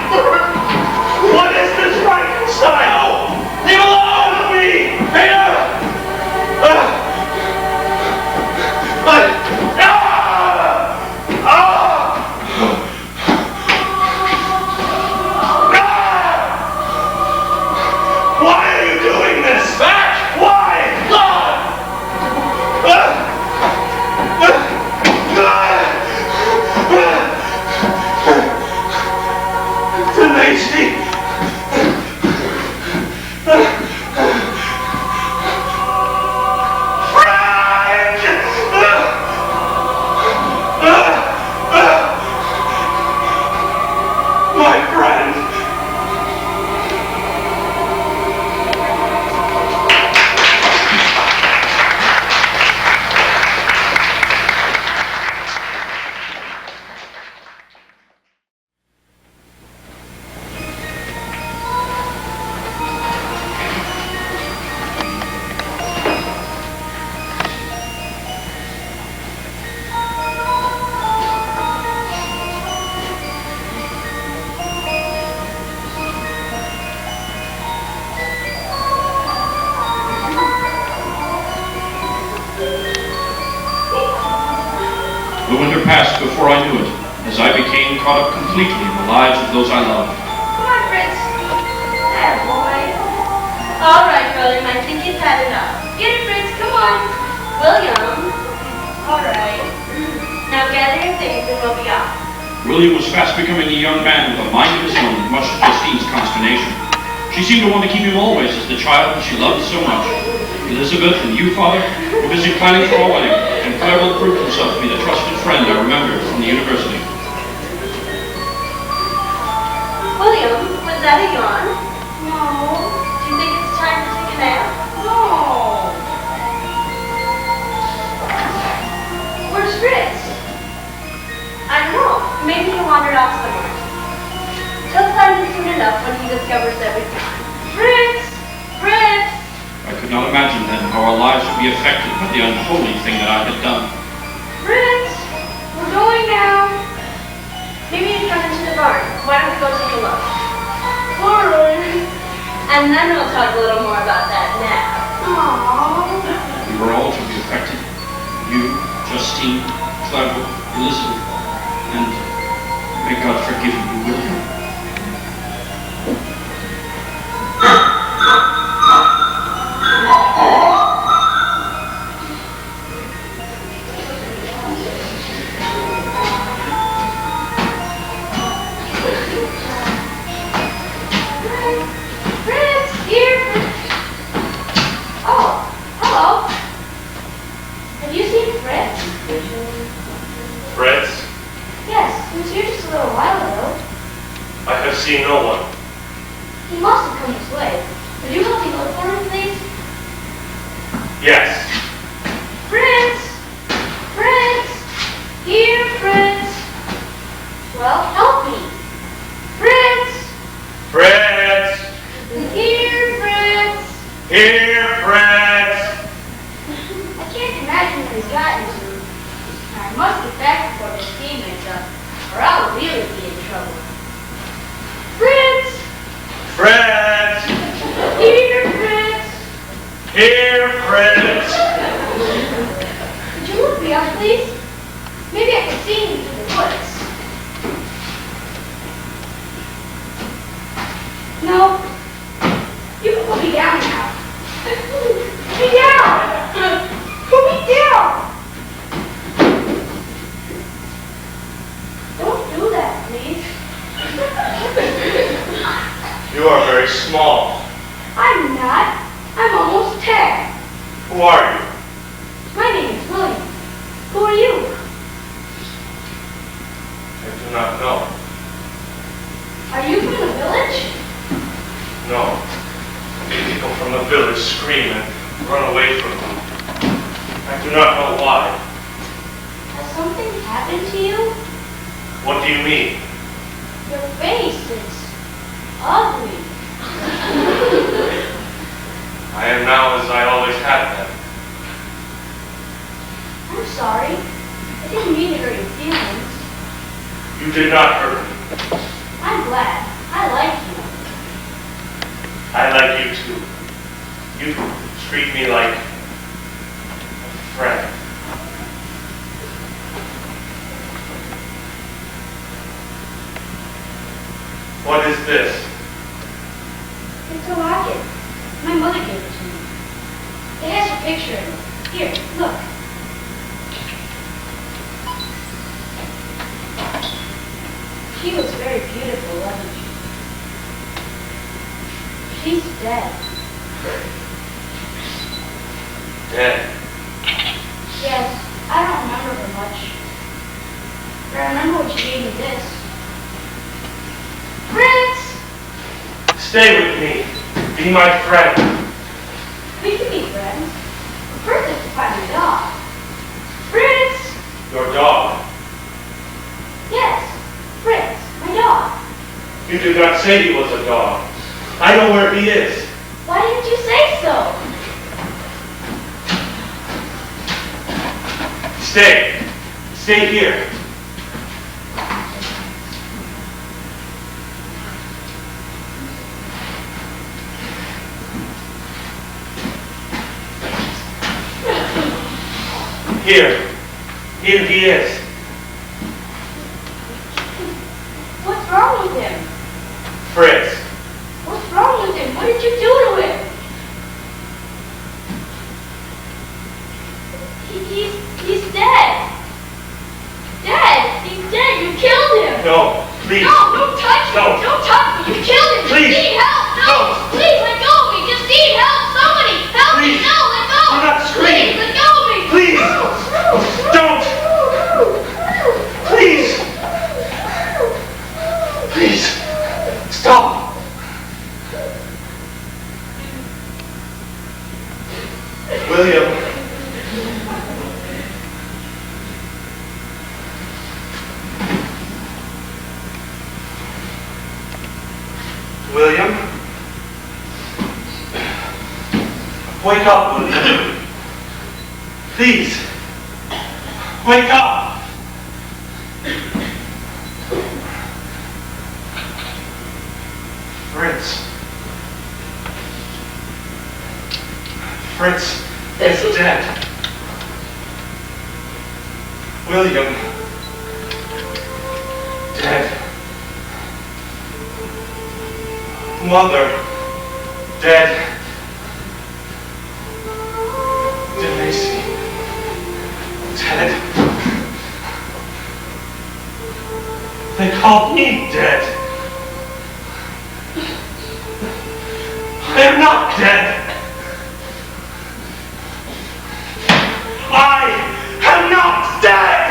C: What is this Frankenstein?
A: No! Leave alone!
C: Help me!
A: Peter!
C: Why are you doing this?
A: Back!
C: Why? DeLacy! My friend!
K: The winter passed before I knew it, as I became caught up completely in the lives of those I loved.
F: Come on, Fritz. There, boy. All right, brother. I think you've had enough. Get it, Fritz. Come on. William. All right. Now gather your things and we'll be off.
K: William was fast becoming a young man with a mind of his own, much to Justine's consternation. She seemed to want to keep him always as the child she loved so much. Elizabeth and you, Father, were busy planning for our wedding, and Clerval proved himself to be the trusted friend I remembered from the university.
F: William, was that a yawn? No. Do you think it's time to take a nap? No. Where's Fritz? I don't know. Maybe he wandered off somewhere. He'll find it soon enough when he discovers that we've gone. Fritz! Fritz!
K: I could not imagine then how our lives would be affected by the unholy thing that I had done.
F: Fritz! We're going now. Maybe he's gone into the barn. Why don't we go take a look? All right. And then we'll talk a little more about that now.
G: Aww.
K: We were all to be affected. You, Justine, Clerval, Elizabeth, and may God forgive you, William.
G: Fritz, here. Oh, hello. Have you seen Fritz?
J: Fritz,
G: Yes, he was here just a little while ago.
J: I have seen no one.
G: He must have come this way. Would you help me look for him, please?
J: Yes.
G: Fritz! Fritz! Here, Fritz! Well, help me. Fritz!
J: Fritz!
G: Here, Fritz!
J: Here, Fritz!
G: I can't imagine what he's gotten to. I must get back before this steam makes up, or I'll really be in trouble. Fritz!
J: Fritz!
G: Here, Fritz!
J: Here, Fritz!
G: Could you look me up, please? Maybe I can see him through the woods. No. You can put me down now. Put me down! Put me down! Don't do that, please.
J: You are very small.
G: I'm not. I'm almost 10.
J: Who are you?
G: My name is William. Who are you?
J: I do not know.
G: Are you from the village?
J: No. People from the village scream and run away from me. I do not know why.
G: Has something happened to you?
J: What do you mean?
G: Your face is ugly.
J: I am now as I always have been.
G: I'm sorry. I didn't mean to hurt your feelings.
J: You did not hurt me.
G: I'm glad. I like you.
J: I like you too. You treat me like a friend. What is this?
G: It's a locket. My mother gave it to me. It has your picture in it. Here, look. She was very beautiful, wasn't she? She's dead.
J: Dead.
G: Yes, I don't remember her much. But I remember when she gave me this. Fritz!
J: Stay with me. Be my friend.
G: We can be friends. First, I have to find my dog. Fritz!
J: Your dog.
G: Yes, Fritz, my dog.
J: You did not say he was a dog. I know where he is.
G: Why didn't you say so?
J: Stay. Stay here. Here. Here he is.
G: What's wrong with him?
J: Fritz.
G: What's wrong with him? What did you do to him? He's dead. Dead. He's dead. You killed him.
J: No, please.
G: No, don't touch me.
J: No.
G: Don't touch me. You killed him.
J: Please.
G: Just need help. No.
J: No.
G: Please let go of me. Just need help. Somebody help me.
J: Please.
G: No, let go.
J: Do not scream.
G: Please let go of me.
J: Please. Don't. Please. Please. Stop. William. William? Wake up, William. Please. Wake up. Fritz. Fritz is dead. William, dead. Mother, dead. DeLacy, dead. They called me dead. I am not dead. I am not dead!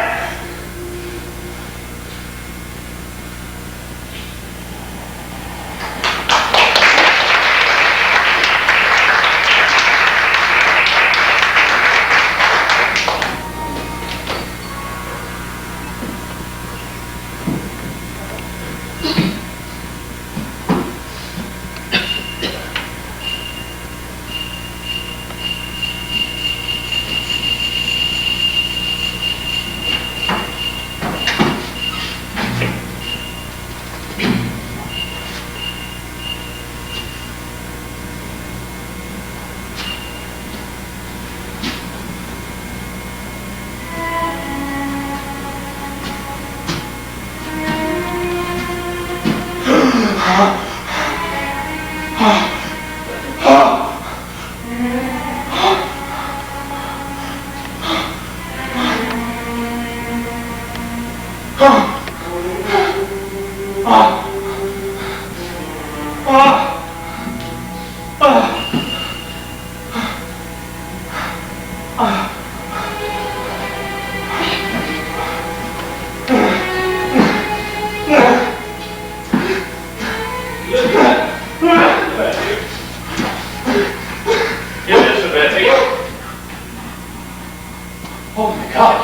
A: Oh my God,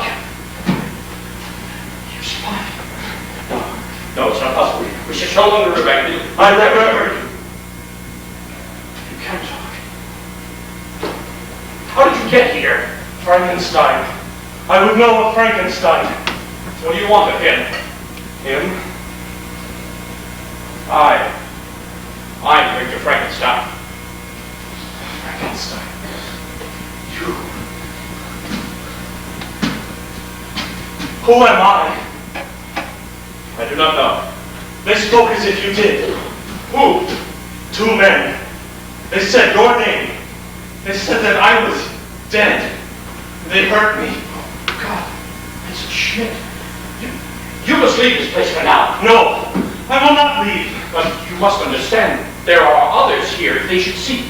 A: you spy. No, it's not possible. We should no longer remain.
J: I never heard you.
A: You can't talk. How did you get here?
J: Frankenstein. I would know of Frankenstein.
A: What do you want of him?
J: Him?
A: I'm Victor Frankenstein.
J: Frankenstein. You. Who am I?
A: I do not know.
J: They spoke as if you did.
A: Who?
J: 2 men. They said your name. They said that I was dead. They hurt me.
A: God, it's a shit. You must leave this place for now.
J: No, I will not leave.
A: But you must understand, there are others here. They should see.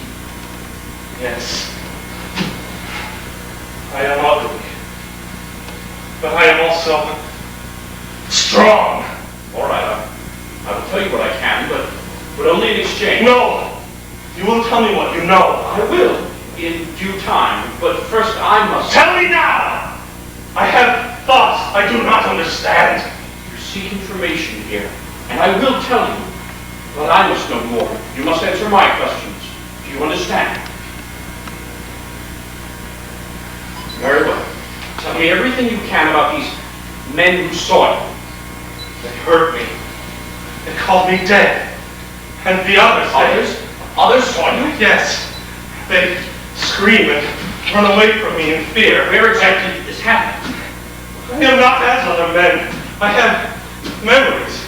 J: Yes. I am ugly. But I am also strong.
A: All right, I will tell you what I can, but only in exchange.
J: No! You will tell me what you know.
A: I will, in due time. But first I must...
J: Tell me now! I have thoughts I do not understand.
A: You seek information here, and I will tell you. But I must know more. You must answer my questions. Do you understand? Very well. Tell me everything you can about these men who saw you.
J: They hurt me. They called me dead. And the others...
A: Others saw you?
J: Yes. They scream and run away from me in fear.
A: Where exactly did this happen?
J: I am not as other men. I have memories.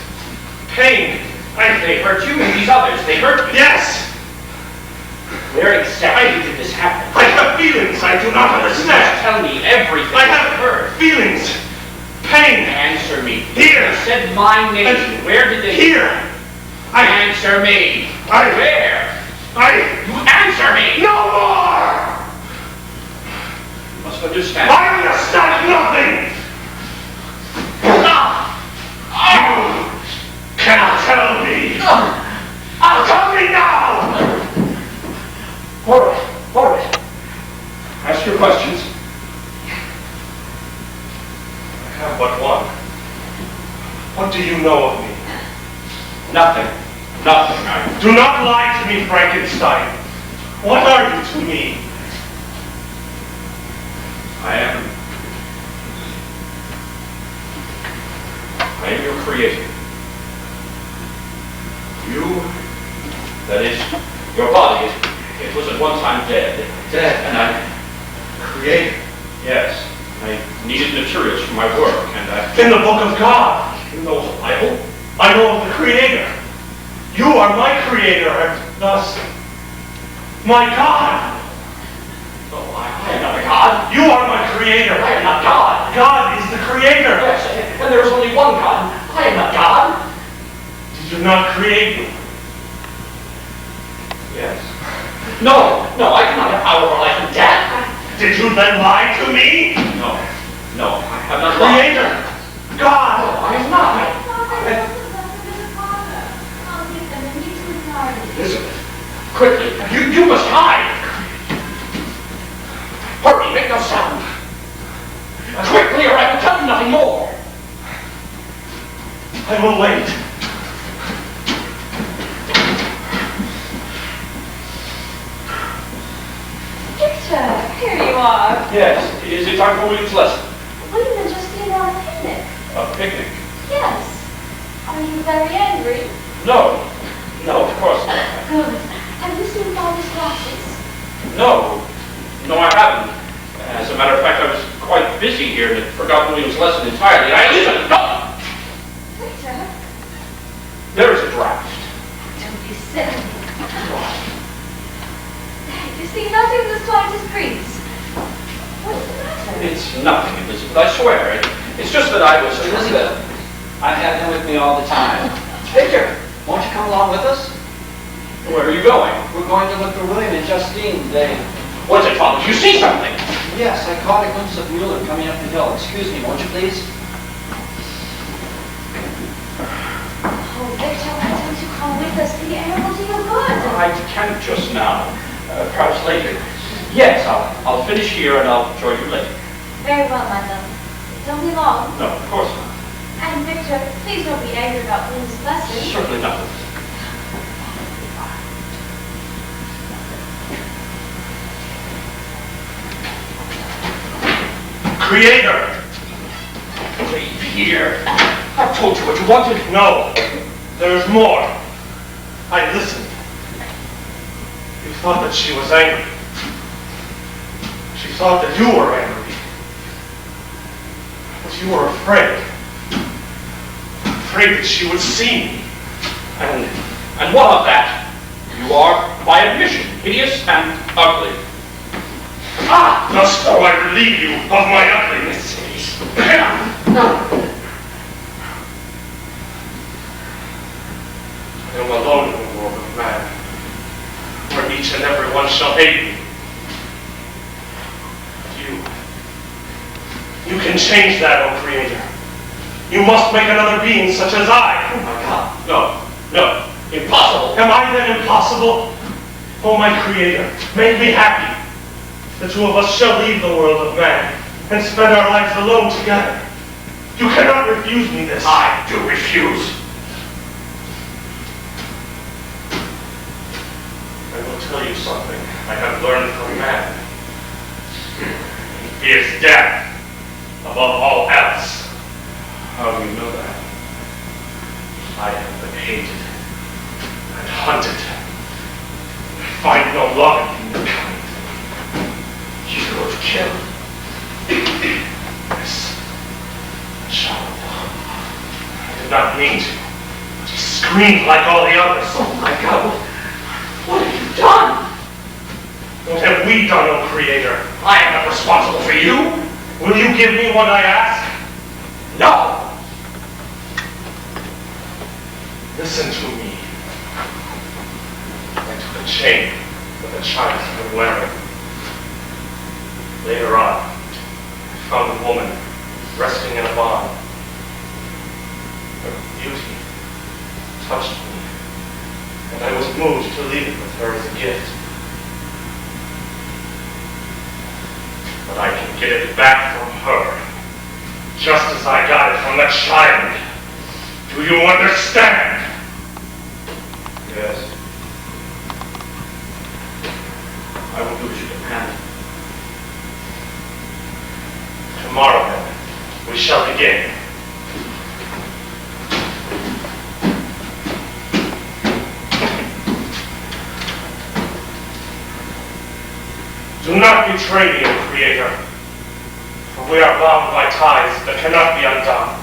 J: Pain.
A: They hurt you, and these others, they hurt me.
J: Yes!
A: Where exactly did this happen?
J: I have feelings I do not understand.
A: Tell me everything.
J: I have heard feelings. Pain.
A: Answer me.
J: Here.
A: They said my name. Where did they...
J: Here.
A: Answer me. Where? You answer me.
J: No more!
A: You must understand.
J: I understand nothing! You cannot tell me. Tell me now!
A: All right. Ask your questions.
J: I have but one. What do you know of me?
A: Nothing.
J: Do not lie to me, Frankenstein. What are you to me?
A: I am your creator. You, that is, your body, it was at one time dead.
J: Dead.
A: And I
J: In the book of God.
A: You know the Bible?
J: I know of the Creator. You are my Creator, and thus my God.
A: No, I am not a God.
J: You are my Creator.
A: I am not God.
J: God is the Creator.
A: Yes, and there is only one God. I am not God.
J: Did you not create me?
A: Yes. No, I cannot have power over life and death.
J: Did you then lie to me?
A: No, I have not lied.
J: Creator, God.
A: No, I am not. Elizabeth, quickly, you must hide. Hurry, make no sound. Quickly, or I will tell you nothing more.
J: I will wait.
E: Victor, here you are.
K: Yes, is it time for William's lesson?
E: William and Justine are on a picnic.
K: A picnic?
E: Yes. Are you very angry?
K: No, of course not.
E: Good. Have you seen Father's glasses?
K: No, I haven't. As a matter of fact, I was quite busy here and had forgotten William's lesson entirely. Listen, no!
E: Victor,
K: There is a draft.
E: don't be silly. You see nothing in the slightest breeze. What's the matter?
K: It's nothing, Elizabeth, I swear. It's just that I was...
H: Elizabeth, I've had him with me all the time.
K: Victor,
H: Won't you come along with us?
K: where are you going?
H: We're going to look for William and Justine.
K: What's it, Father? You see something?
H: Yes, I caught a glimpse of Mueller coming up the hill. Excuse me, won't you please?
E: Oh, Victor, why don't you come with us? The air will do you good.
K: I can't just now. Perhaps later. Yes, I'll finish here and I'll join you later.
E: Very well, my love. Don't be long.
K: No, of course not.
E: And Victor, please don't be angry about William's lesson.
K: Certainly not.
J: Creator.
A: Leave here. I've told you what you wanted.
J: No, there's more. I listened. You thought that she was angry. She thought that you were angry. But you were afraid. Afraid that she would see me.
A: And what of that? You are, by admission, hideous and ugly.
J: Ah! Thus do I relieve you of my ugliness. I am alone in the world of man, where each and every one shall hate me. But you can change that, O Creator. You must make another being such as I.
A: Oh my God. No. Impossible.
J: Am I then impossible? O my Creator, make me happy. The two of us shall leave the world of man and spend our lives alone together. You cannot refuse me this.
A: I do refuse.
J: I will tell you something I have learned from man. He fears death above all else.
A: How do you know that?
J: I have been hated and hunted. I find no love in humankind.
A: You have killed.
J: Yes, a child. I did not mean to, but he screamed like all the others.
A: Oh my God. What have you done?
J: What have we done, O Creator?
A: I am not responsible for you.
J: Will you give me what I ask?
A: No.
J: Listen to me. I took a chain that the child had been wearing. Later on, I found a woman resting in a barn. Her beauty touched me, and I was moved to leave it with her as a gift. But I can get it back from her, just as I got it from that child. Do you understand?
A: Yes. I will do as you command.
J: Tomorrow, then, we shall begin. Do not betray me, O Creator, for we are bound by ties that cannot be undone.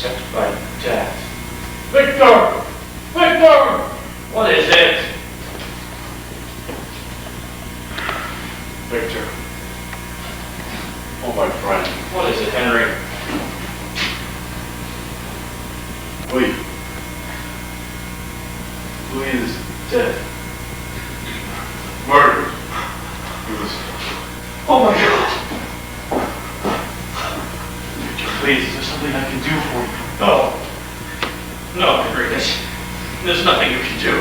I: except by death.
A: Victor! Victor! What is it?
C: Victor. Oh, my friend.
A: What is it, Henry?
C: Louis is dead. Murdered. He was...
A: Oh my God!
C: Victor, please, is there something I can do for you?
A: No. No, Henry, there's nothing you can do.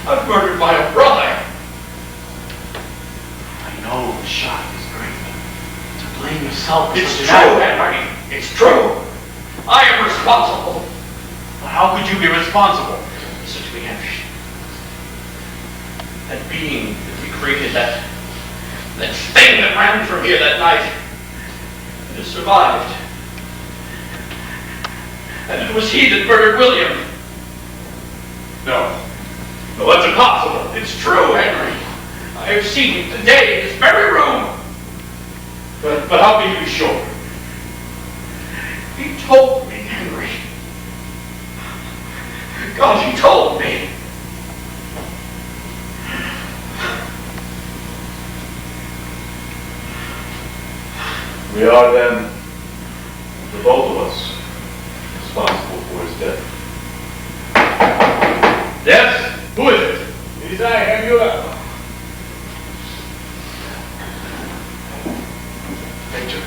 A: I've murdered my own brother.
C: I know the shot is great. To blame yourself is
A: It's true, Henry. It's true. I am responsible.
C: How could you be responsible?
A: Listen to me, Henry. That being that we created, that thing that ran from here that night, it has survived. And it was he that murdered William.
C: No.
A: No, that's impossible. It's true, Henry. I have seen him today in this very room.
C: But how can you be sure?
A: He told me, Henry. God, he told me.
C: We are then, the both of us, responsible for his death.
A: Yes? Who is it?
C: It is I, Henry. Victor,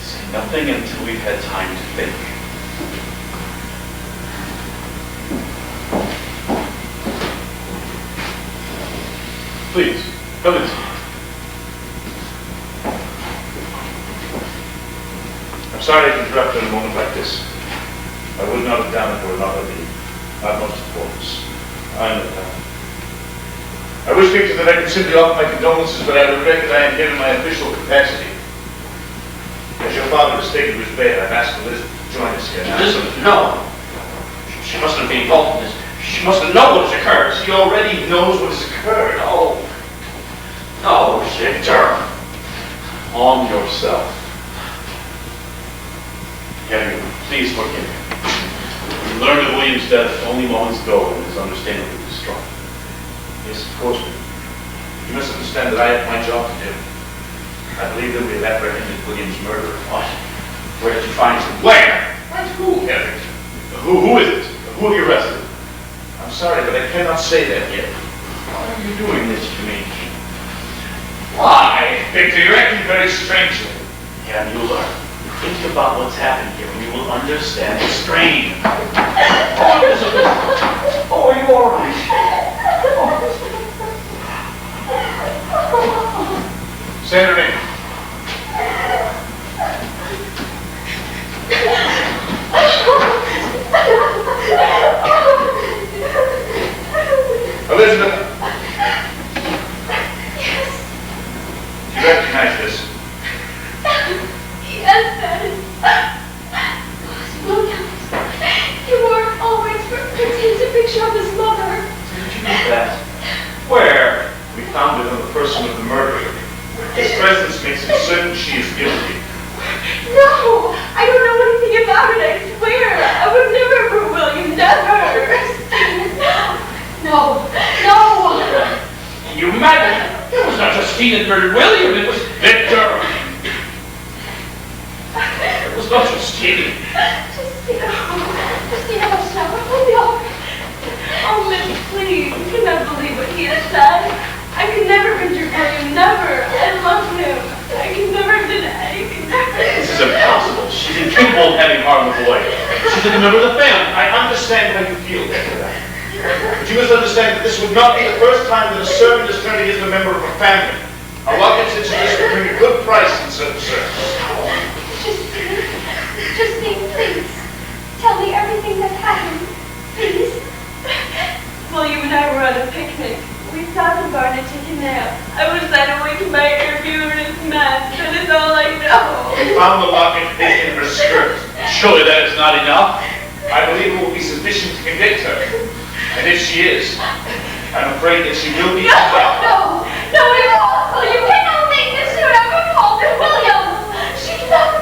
C: say nothing until we've had time to think. Please, come in.
L: I'm sorry to interrupt in a moment like this. I would not have done it were it not of the utmost importance. I know that. I wish, Victor, that I could simply offer my condolences, but I regret that I am here in my official capacity. As your father has taken to his bed, I've asked Elizabeth to join us here now.
A: Elizabeth, no. She mustn't be involved in this. She mustn't know what has occurred.
L: She already knows what has occurred.
A: No. No, Victor.
C: Calm yourself. Henry, please forgive me. We learned of William's death only moments ago and is understandably distraught.
L: Yes, of course. You must understand that I have my job to do. I believe that we have apprehended William's murderer.
A: What? Where did you find him? Where?
L: And who, Henry?
C: Who is it? Who have you arrested?
L: I'm sorry, but I cannot say that yet.
A: Why are you doing this to me?
L: Why? Victor, you're acting very strangely.
C: Yeah, you'll learn. Think about what's happened here and you will understand the strain.
A: Oh, Elizabeth. Oh, are you all right?
L: Say her name. Elizabeth.
G: Yes.
L: Do you recognize this?
G: Yes, Daddy. Williams. He wore it always pretends a picture of his mother.
L: Did you know that? Where? We found it in the person of the murderer. His presence makes it certain she is guilty.
G: No, I don't know anything about it, I swear. I would never hurt William, never. No.
A: You madman! It was not Justine that murdered William, it was Victor! It was not Justine.
G: Justine, hush now. We'll be all right. Oh, Miss, please. You cannot believe what he has said. I could never injure William, never. I love him. I can never deny. I can never.
C: This is impossible. She's incapable of having harmed the boy. She's a member of the family.
L: I understand how you feel, Victor. But you must understand that this would not be the first time that a servant has turned against a member of a family. A locket such as this would bring a good price in certain circles.
G: Justine, please. Tell me everything that happened. Please. William and I were at a picnic. We stopped in bar to take a nap. I was led away to my interview in his mask. That is all I know.
L: We found the locket hidden in her skirt.
C: Surely that is not enough.
L: I believe it will be sufficient to convict her. And if she is, I'm afraid that she will be condemned.
G: No, it won't. You cannot make this her ever called her William. She's not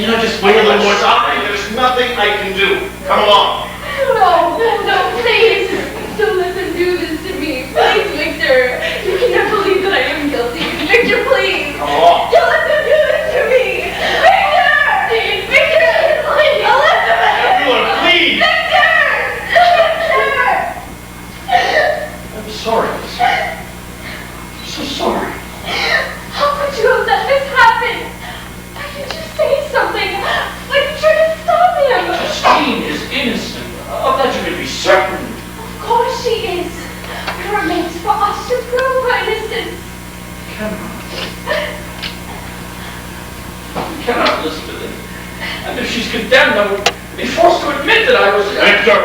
I: Can you not just
A: Wait
I: wait
A: a
I: a little
A: little
I: more?
A: sorry. There's nothing I can do. Come along.
G: No, please. Don't let them do this to me. Please, Victor. You cannot believe that I am guilty. Victor, please.
A: Come along.
G: Don't let them do this to me. Victor! Victor, please. Elizabeth!
A: Everyone, please.
G: Victor! Victor!
A: I'm sorry. I'm so sorry.
G: How could you have let this happen? Why didn't you say something? Why didn't you try to stop him?
A: Justine is innocent. Of that you can be certain.
G: Of course she is. It remains for us to prove her innocence.
A: You cannot listen to this. And if she's condemned, I will be forced to admit that I was...
L: Victor!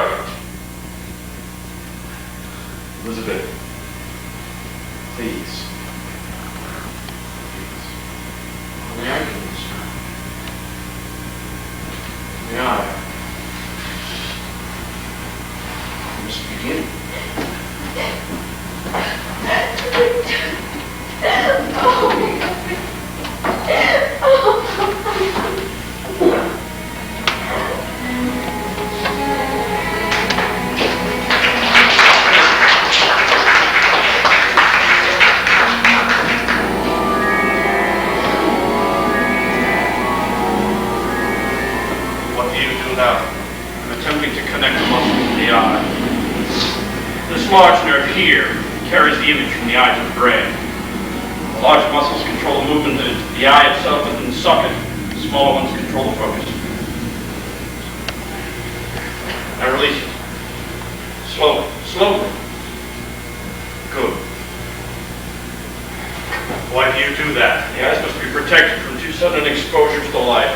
L: Elizabeth, please.
A: May I do this? May I? I must begin.
J: What do you do now?
K: I'm attempting to connect the muscles to the eye. This large nerve here carries the image from the eye to the brain. The large muscles control the movement of the eye itself within the socket. The smaller ones control the focus. Now release it. Slowly, slowly.
J: Good. Why do you do that?
K: The eyes must be protected from too sudden exposure to the light.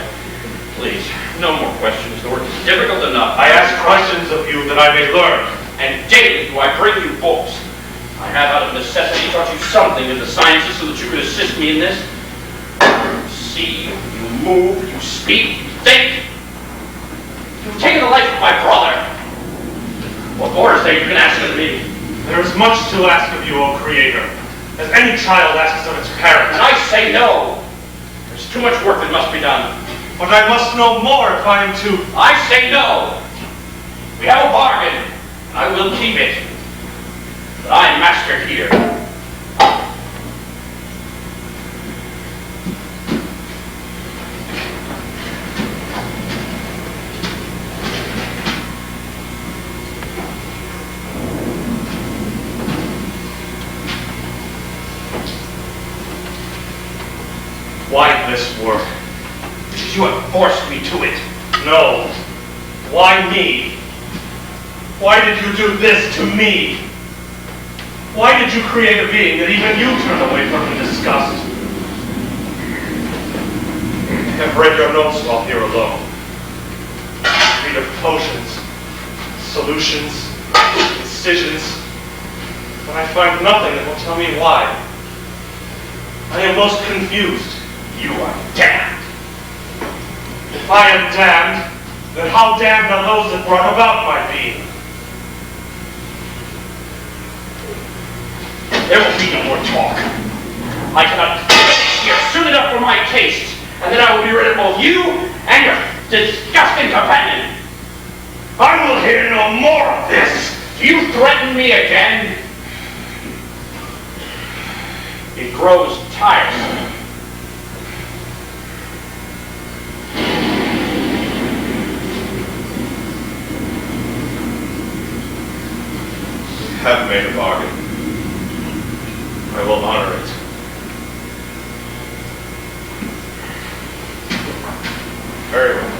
K: Please, no more questions. The work is difficult enough.
J: I ask questions of you that I may learn.
K: And daily do I bring you books. I have out of necessity taught you something of the sciences so that you could assist me in this. You see, you move, you speak, you think. You've taken the life of my brother. What more is there you can ask of me?
J: There is much to ask of you, O Creator, as any child asks of its parent.
K: And I say no. There's too much work that must be done.
J: But I must know more if I am to...
K: I say no. We have a bargain, and I will keep it. But I am master here.
J: Why this work?
K: Because you have forced me to it.
J: No. Why me? Why did you do this to me? Why did you create a being that even you turn away from in disgust? I have read your notes while here alone. Read of potions, solutions, incisions, but I find nothing that will tell me why. I am most confused.
K: You are damned.
J: If I am damned, then how damned are those that brought about my being?
K: There will be no more talk. I cannot finish here soon enough for my taste, and then I will be rid of both you and your disgusting companion. I will hear no more of this. Do you threaten me again? It grows tiresome.
J: Have made a bargain. I will honor it.
K: Very well.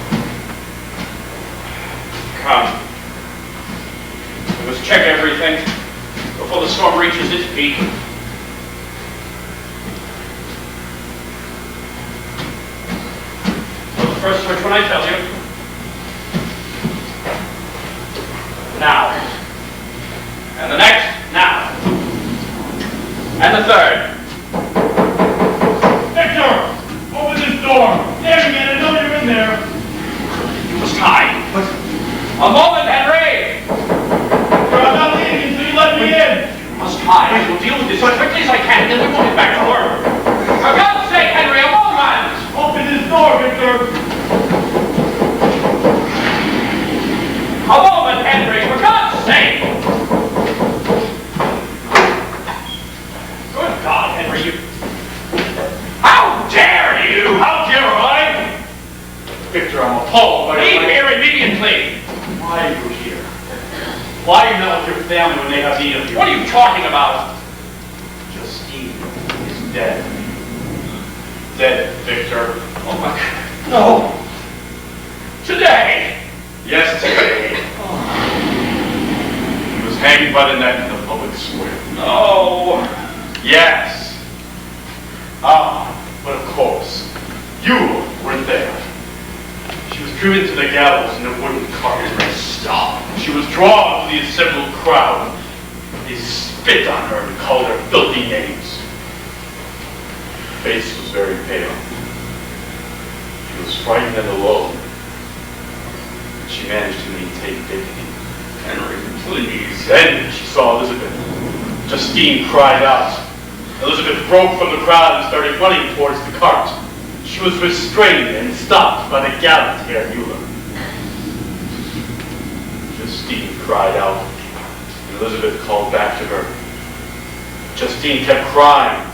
K: Come. We must check everything before the storm reaches its peak. So the first switch when I tell you. Now. And the next, now. And the third.
J: Victor! Open this door! There again, I know you're in there!
K: You must hide. But a moment, Henry!
J: I'm not leaving until you let me in!
K: You must hide. I will deal with this as quickly as I can, then we will get back to work. For God's sake, Henry, a moment!
J: Open this door, Victor!
I: appalled by
A: Leave here immediately!
I: Why are you here? Why are you not with your family when they have need of you?
A: What are you talking about?
I: Justine is dead. Dead, Victor.
A: Oh my God. No. Today.
L: Yes, today. He was hanged by the neck in the public square.
A: No.
L: Yes. Ah, but of course, you weren't there. She was driven to the gallows in a wooden cart. Stop. She was drawn to the assembled crowd. They spit on her and called her filthy names. Her face was very pale. She was frightened and alone. She managed to maintain dignity.
A: Henry, please.
L: Then she saw Elizabeth. Justine cried out. Elizabeth broke from the crowd and started running towards the cart. She was restrained and stopped by the gallant Herr Mueller. Justine cried out, and Elizabeth called back to her. Justine kept crying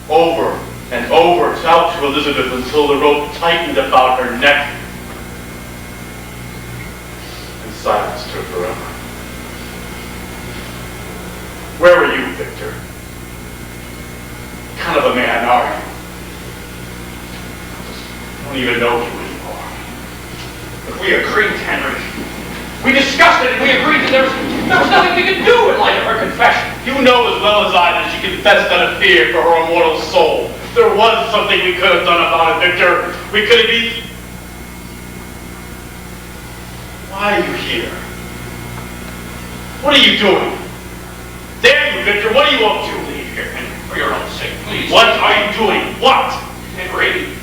L: over and over out to Elizabeth until the rope tightened about her neck. And silence took forever. Where were you, Victor? What kind of a man are you? I don't even know you anymore.
A: But we agreed, Henry. We discussed it and we agreed that there was nothing we could do in light of her confession.
L: You know as well as I that she confessed out of fear for her immortal soul. There was something we could have done about it, Victor. We could have been... Why are you here? What are you doing? There you, Victor. What are you up to?
A: Leave here, Henry, for your own sake, please.
L: What are you doing? What?
A: Henry,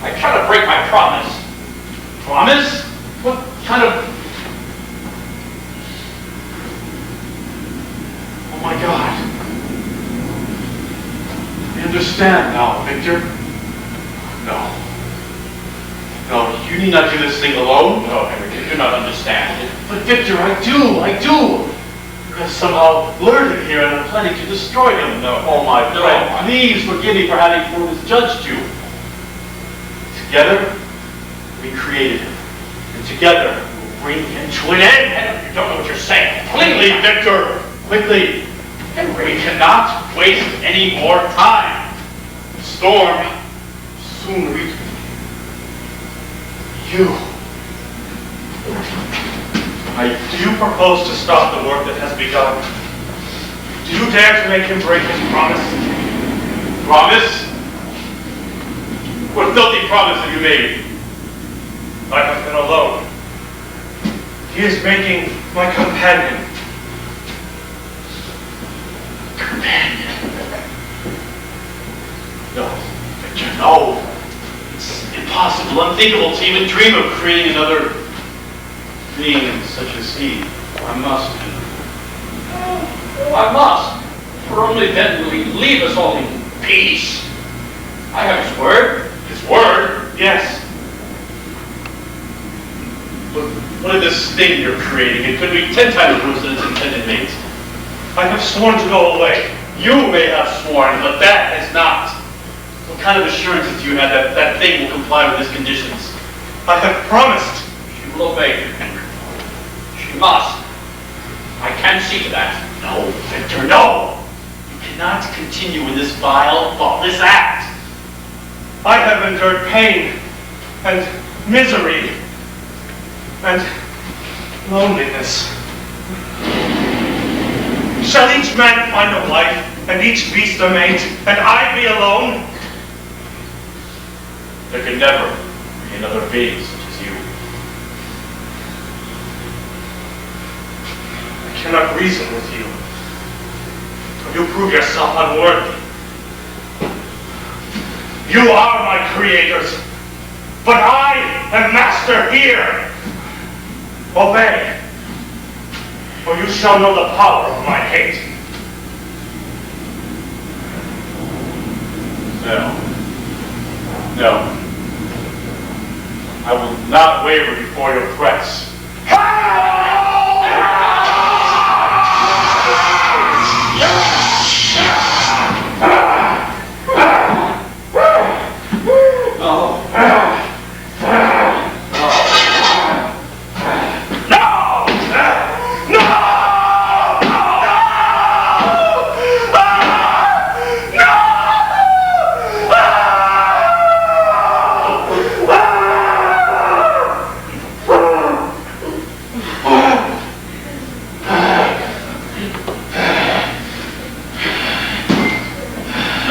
A: I cannot break my promise.
L: Promise? What kind of... Oh my God. I understand now, Victor. No. No, you need not do this thing alone.
A: No, Henry, you do not understand.
L: But Victor, I do. You have somehow lured him here and are planning to destroy him.
A: No.
L: Oh my
A: No.
L: friend, please forgive me for having misjudged you. Together, we created him. And together, we'll bring him to an end.
A: Henry, you don't know what you're saying.
L: Quickly, Victor! Quickly!
A: Henry,
L: We cannot waste any more time. The storm soon reach you. Do you propose to stop the work that has begun? Do you dare to make him break his promise? Promise? What filthy promise have you made? I have been alone. He is making my companion. Companion? No, Victor, no. It's impossible, unthinkable to even dream of creating another being such as he.
A: I must, Henry. I must. For only then will he leave us all in peace. I have his word.
L: His word? Yes. But what is this thing you're creating? It could be 10 times worse than its intended mate. I have sworn to go away. You may have sworn, but that has not. What kind of assurances do you have that that thing will comply with his conditions? I have promised.
A: She will obey you, Henry. She must. I can see to that.
L: No, Victor, no! You cannot continue in this vile, thoughtless act. I have endured pain and misery and loneliness. Shall each man find a wife and each beast a mate, and I be alone? There can never be another being such as you. I cannot reason with you. You prove yourself unworthy. You are my creators, but I am master here. Obey, or you shall know the power of my hate. No. I will not waver before your threats.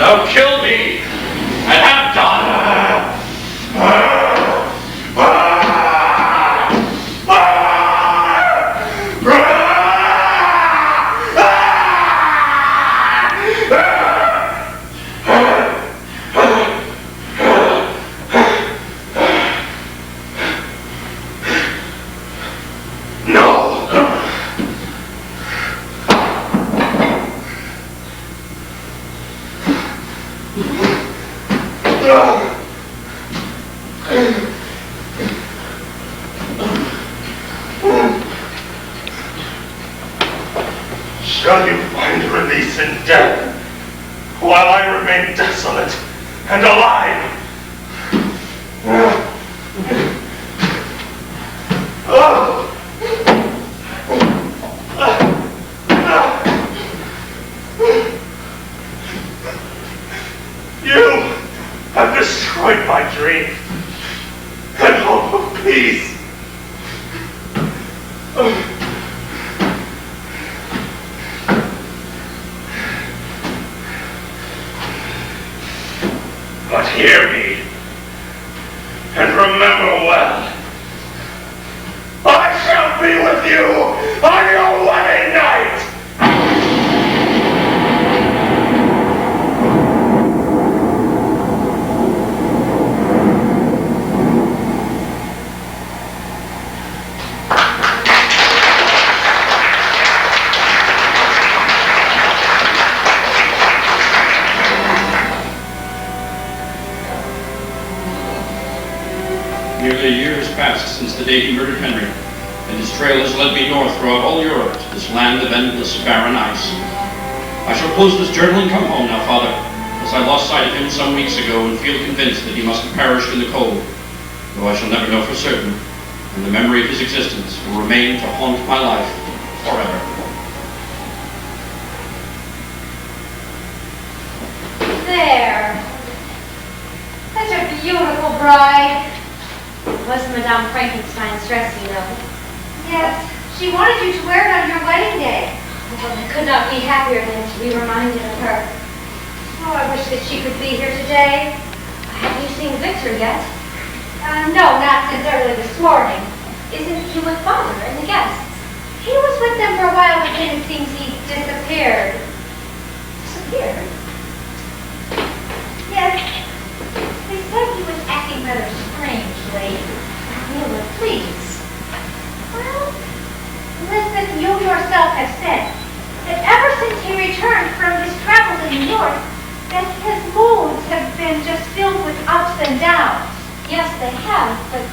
A: Now kill me, and have done.
J: Shall you find release in death, while I remain desolate and alive? You have destroyed my dream and hope of peace. But hear me, and remember well, I shall be with you on your wedding night!
K: Nearly a year has passed since the day he murdered Henry, and his trail has led me north throughout all Europe to this land of endless barren ice. I shall close this journal and come home now, Father, as I lost sight of him some weeks ago and feel convinced that he must have perished in the cold, though I shall never know for certain, and the memory of his existence will remain to haunt my life forever.
E: There. Such a beautiful bride. It was Madame Frankenstein's dress, you know. Yes, she wanted you to wear it on your wedding day. Well, I could not be happier than to be reminded of her. Oh, I wish that she could be here today. Have you seen Victor yet? No, not since early this morning. Isn't he with Father and the guests? He was with them for a while, but then it seems he disappeared. Disappeared? Yes. They said he was acting rather strangely. Mila, please. Well, Elizabeth, you yourself have said that ever since he returned from his travels in the north, that his moods have been just filled with ups and downs. Yes, they have, but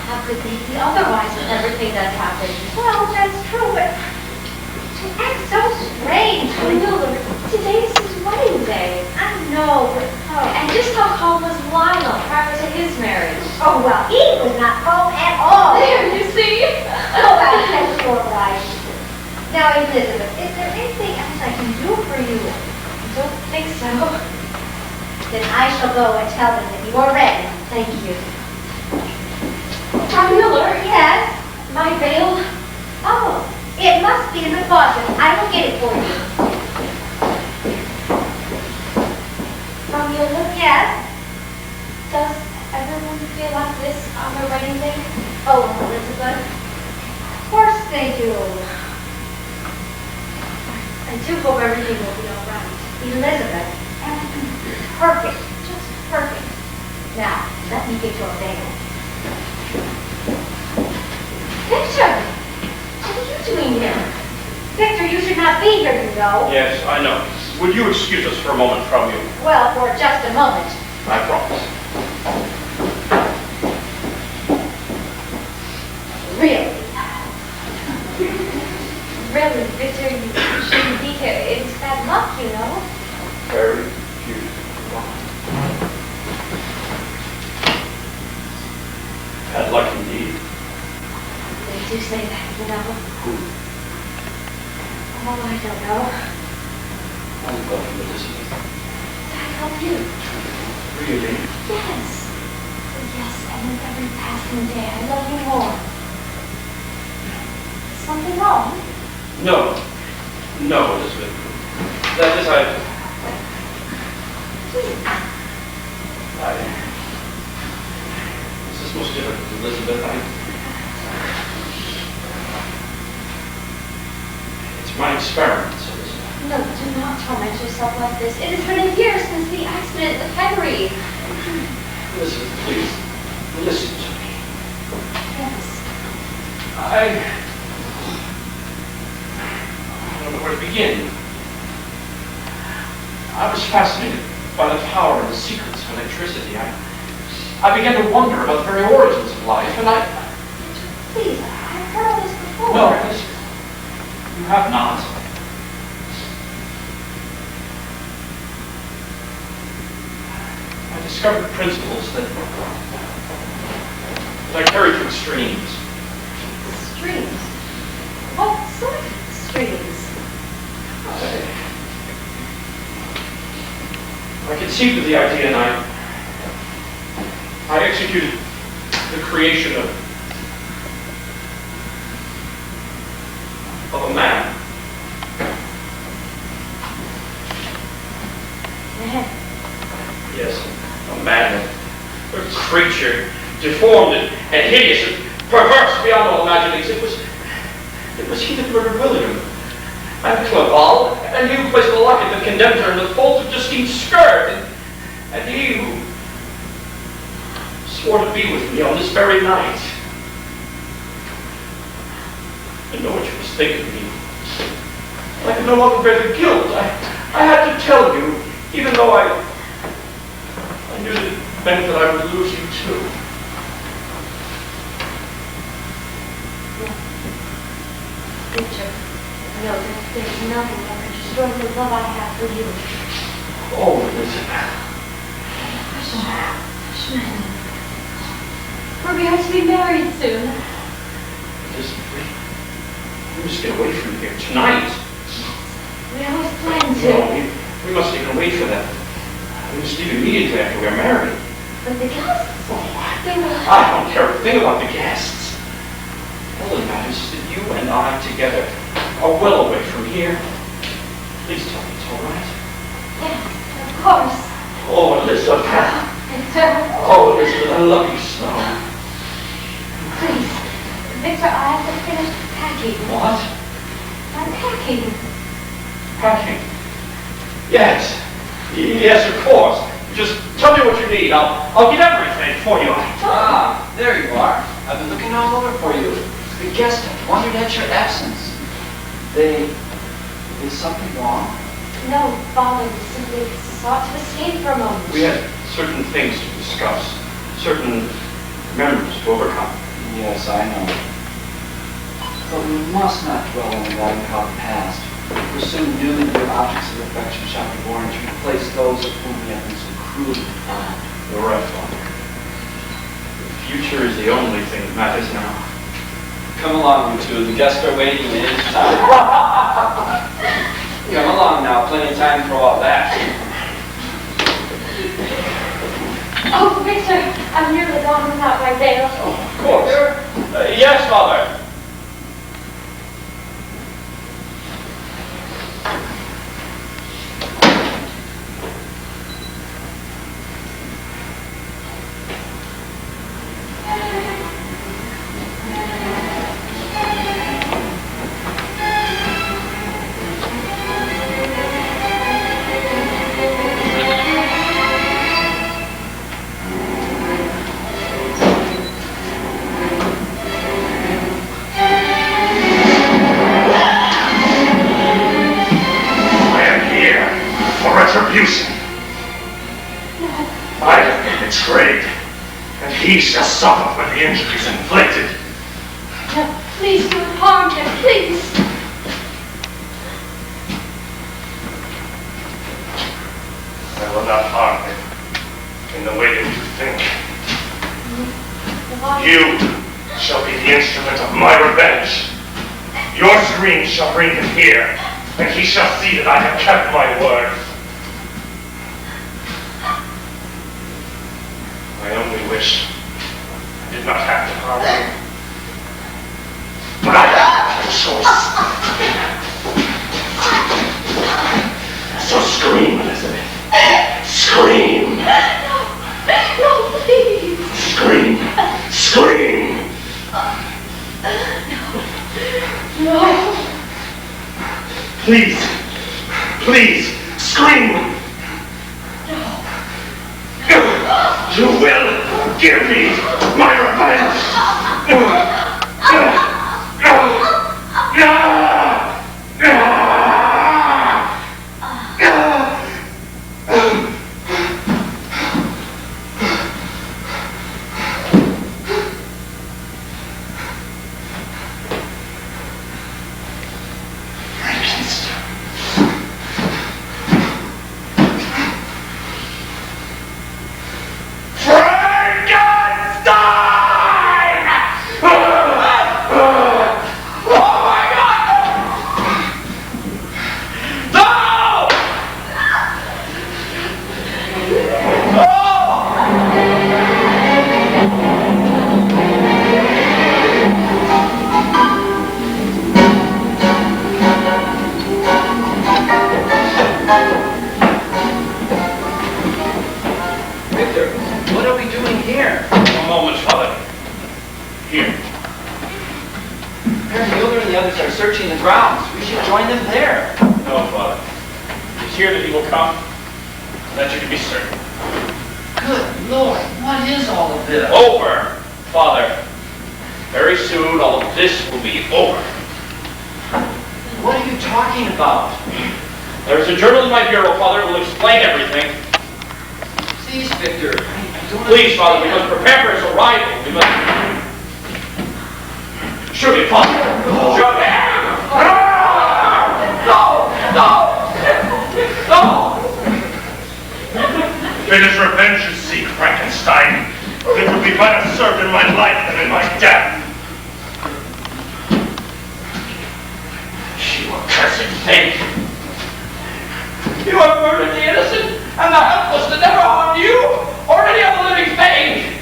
E: how could they be otherwise with everything that's happened? Well, that's true, but to act so strangely. Mila, today's his wedding day. I know, but and just how calm was Lionel prior to his marriage? Oh, well, he was not calm at all. There, you see? Oh, well, that's your right. Now, Elizabeth, is there anything else I can do for you? I don't think so. Then I shall go and tell them that you are ready. Thank you. Frau Miller? Yes? My veil? Oh, it must be in the closet. I will get it for you. Frau Miller? Yes? Does everyone feel like this on their wedding day? Oh, Elizabeth? Of course they do. I do hope everything will be all right. Elizabeth, everything is perfect. Just perfect. Now, let me get your veil. Victor! What are you doing here? Victor, you should not be here, you know.
A: Yes, I know. Would you excuse us for a moment from you?
E: Well, for just a moment.
A: I promise.
E: Really? Really, Victor, you shouldn't be here. It's bad luck, you know.
A: Very beautiful. Bad luck indeed.
E: They do say that, you know.
A: Who?
E: Oh, I don't know.
H: I'm going with Elizabeth.
E: I help you.
A: Really?
E: Yes. Yes, and with every passing day, I love you more. Something wrong?
A: No. No, Elizabeth. That is,
G: yourself like this. It has been a year since the accident with Henry.
K: Listen, please. Listen to me.
G: Yes.
K: I don't know where to begin. I was fascinated by the power and the secrets of electricity. I began to wonder about the very origins of life, and
G: Please, I've heard all this before.
K: No, you have not. I discovered principles that I carry to extremes.
G: Streams? What sort of streams?
K: I conceived of the idea and I executed the creation of a man. Yes, a man, a creature, deformed and hideous and perverse beyond all imaginings. It was he that murdered William. And Clerval, and you placed the locket that condemned her in the folds of Justine's skirt, and he who swore to be with me on this very night. I know what you must think of me. I could no longer bear the guilt. I had to tell you, even though I knew that it meant that I would lose you too.
G: Richard, no, there's nothing that could destroy the love I have for you.
K: Oh, Elizabeth.
G: Hushman. We are to be married soon.
K: We must get away from here tonight.
G: We always planned to.
K: No, we mustn't even wait for that. We must leave immediately after we are married.
G: But the guests? They will...
K: I don't care a thing about the guests. All that matters is that you and I together are well away from here. Please tell me it's all right.
G: Yes, of course.
K: Oh, Elizabeth. Oh, Elizabeth, I love you so.
G: Please, Victor, I have to finish packing.
K: What?
G: I'm packing.
K: Packing? Yes. Yes, of course. Just tell me what you need. I'll get everything for you.
H: Ah, there you are. I've been looking all over for you. The guests have wondered at your absence. Is something wrong?
G: No, Father, we simply sought to escape for a moment.
K: We had certain things to discuss, certain memories to overcome.
H: Yes, I know. But we must not dwell on the melancholy past. For soon new and new objects of affection shall be born to replace those of whom we have been so cruelly deprived.
K: You're right, Father. The future is the only thing that matters now.
H: Come along, you two. The guests are waiting. It is time. Come along now. Plenty of time for all that.
G: Oh, Victor, I'm nearly gone without my veil.
K: Oh, of course. Yes, Father.
L: I have been betrayed, and he shall suffer for the injuries inflicted.
G: No, please don't harm him, please.
L: I will not harm him in the way that you think. You shall be the instrument of my revenge. Your screams shall bring him here, and he shall see that I have kept my word. I only wish I did not have to harm you. But I have a choice. So scream, Elizabeth. Scream.
G: No, please.
L: Scream. Scream.
G: No.
L: Please. Please. Scream. You will give me my revenge!
H: Searching the grounds. We should join them there.
A: No, Father. It is here that he will come. That you can be certain.
H: Good Lord, what is all of this?
A: Over, Father. Very soon all of this will be over.
H: What are you talking about?
A: There is a journal in my bureau, Father, who will explain everything.
H: Please, Victor.
A: Please, Father, we must prepare for his arrival. We must... Shoot him, Father! Shoot him! No!
J: It is revenge you seek, Frankenstein. It would be better served in my life than in my death.
A: You accursed thing! You have murdered the innocent and the helpless that never harmed you or any other living thing!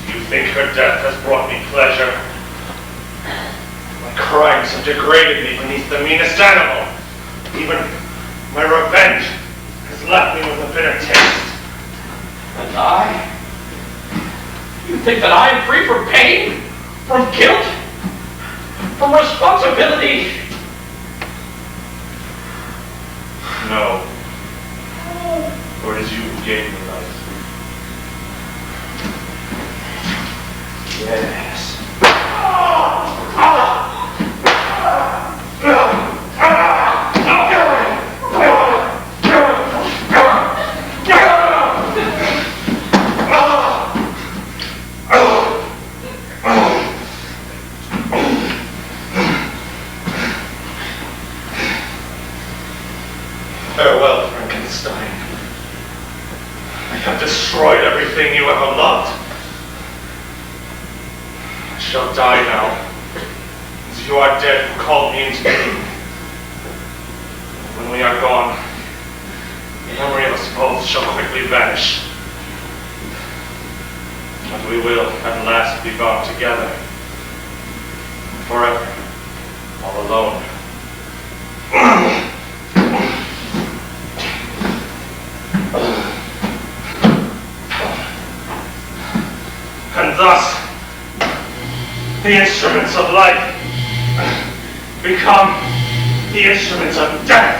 J: Do you think her death has brought me pleasure? My crimes have degraded me beneath the meanest animal. Even my revenge has left me with a bitter taste.
A: And I? You think that I am free from pain? From guilt? From responsibility?
J: No. For it is you who gave me life.
A: Yes.
J: Farewell, Frankenstein. I have destroyed everything you ever loved. I shall die now, as you are dead who called me into being. When we are gone, the memory of us both shall quickly vanish. And we will at last be bound together, forever, all alone. And thus, the instruments of life become the instruments of death.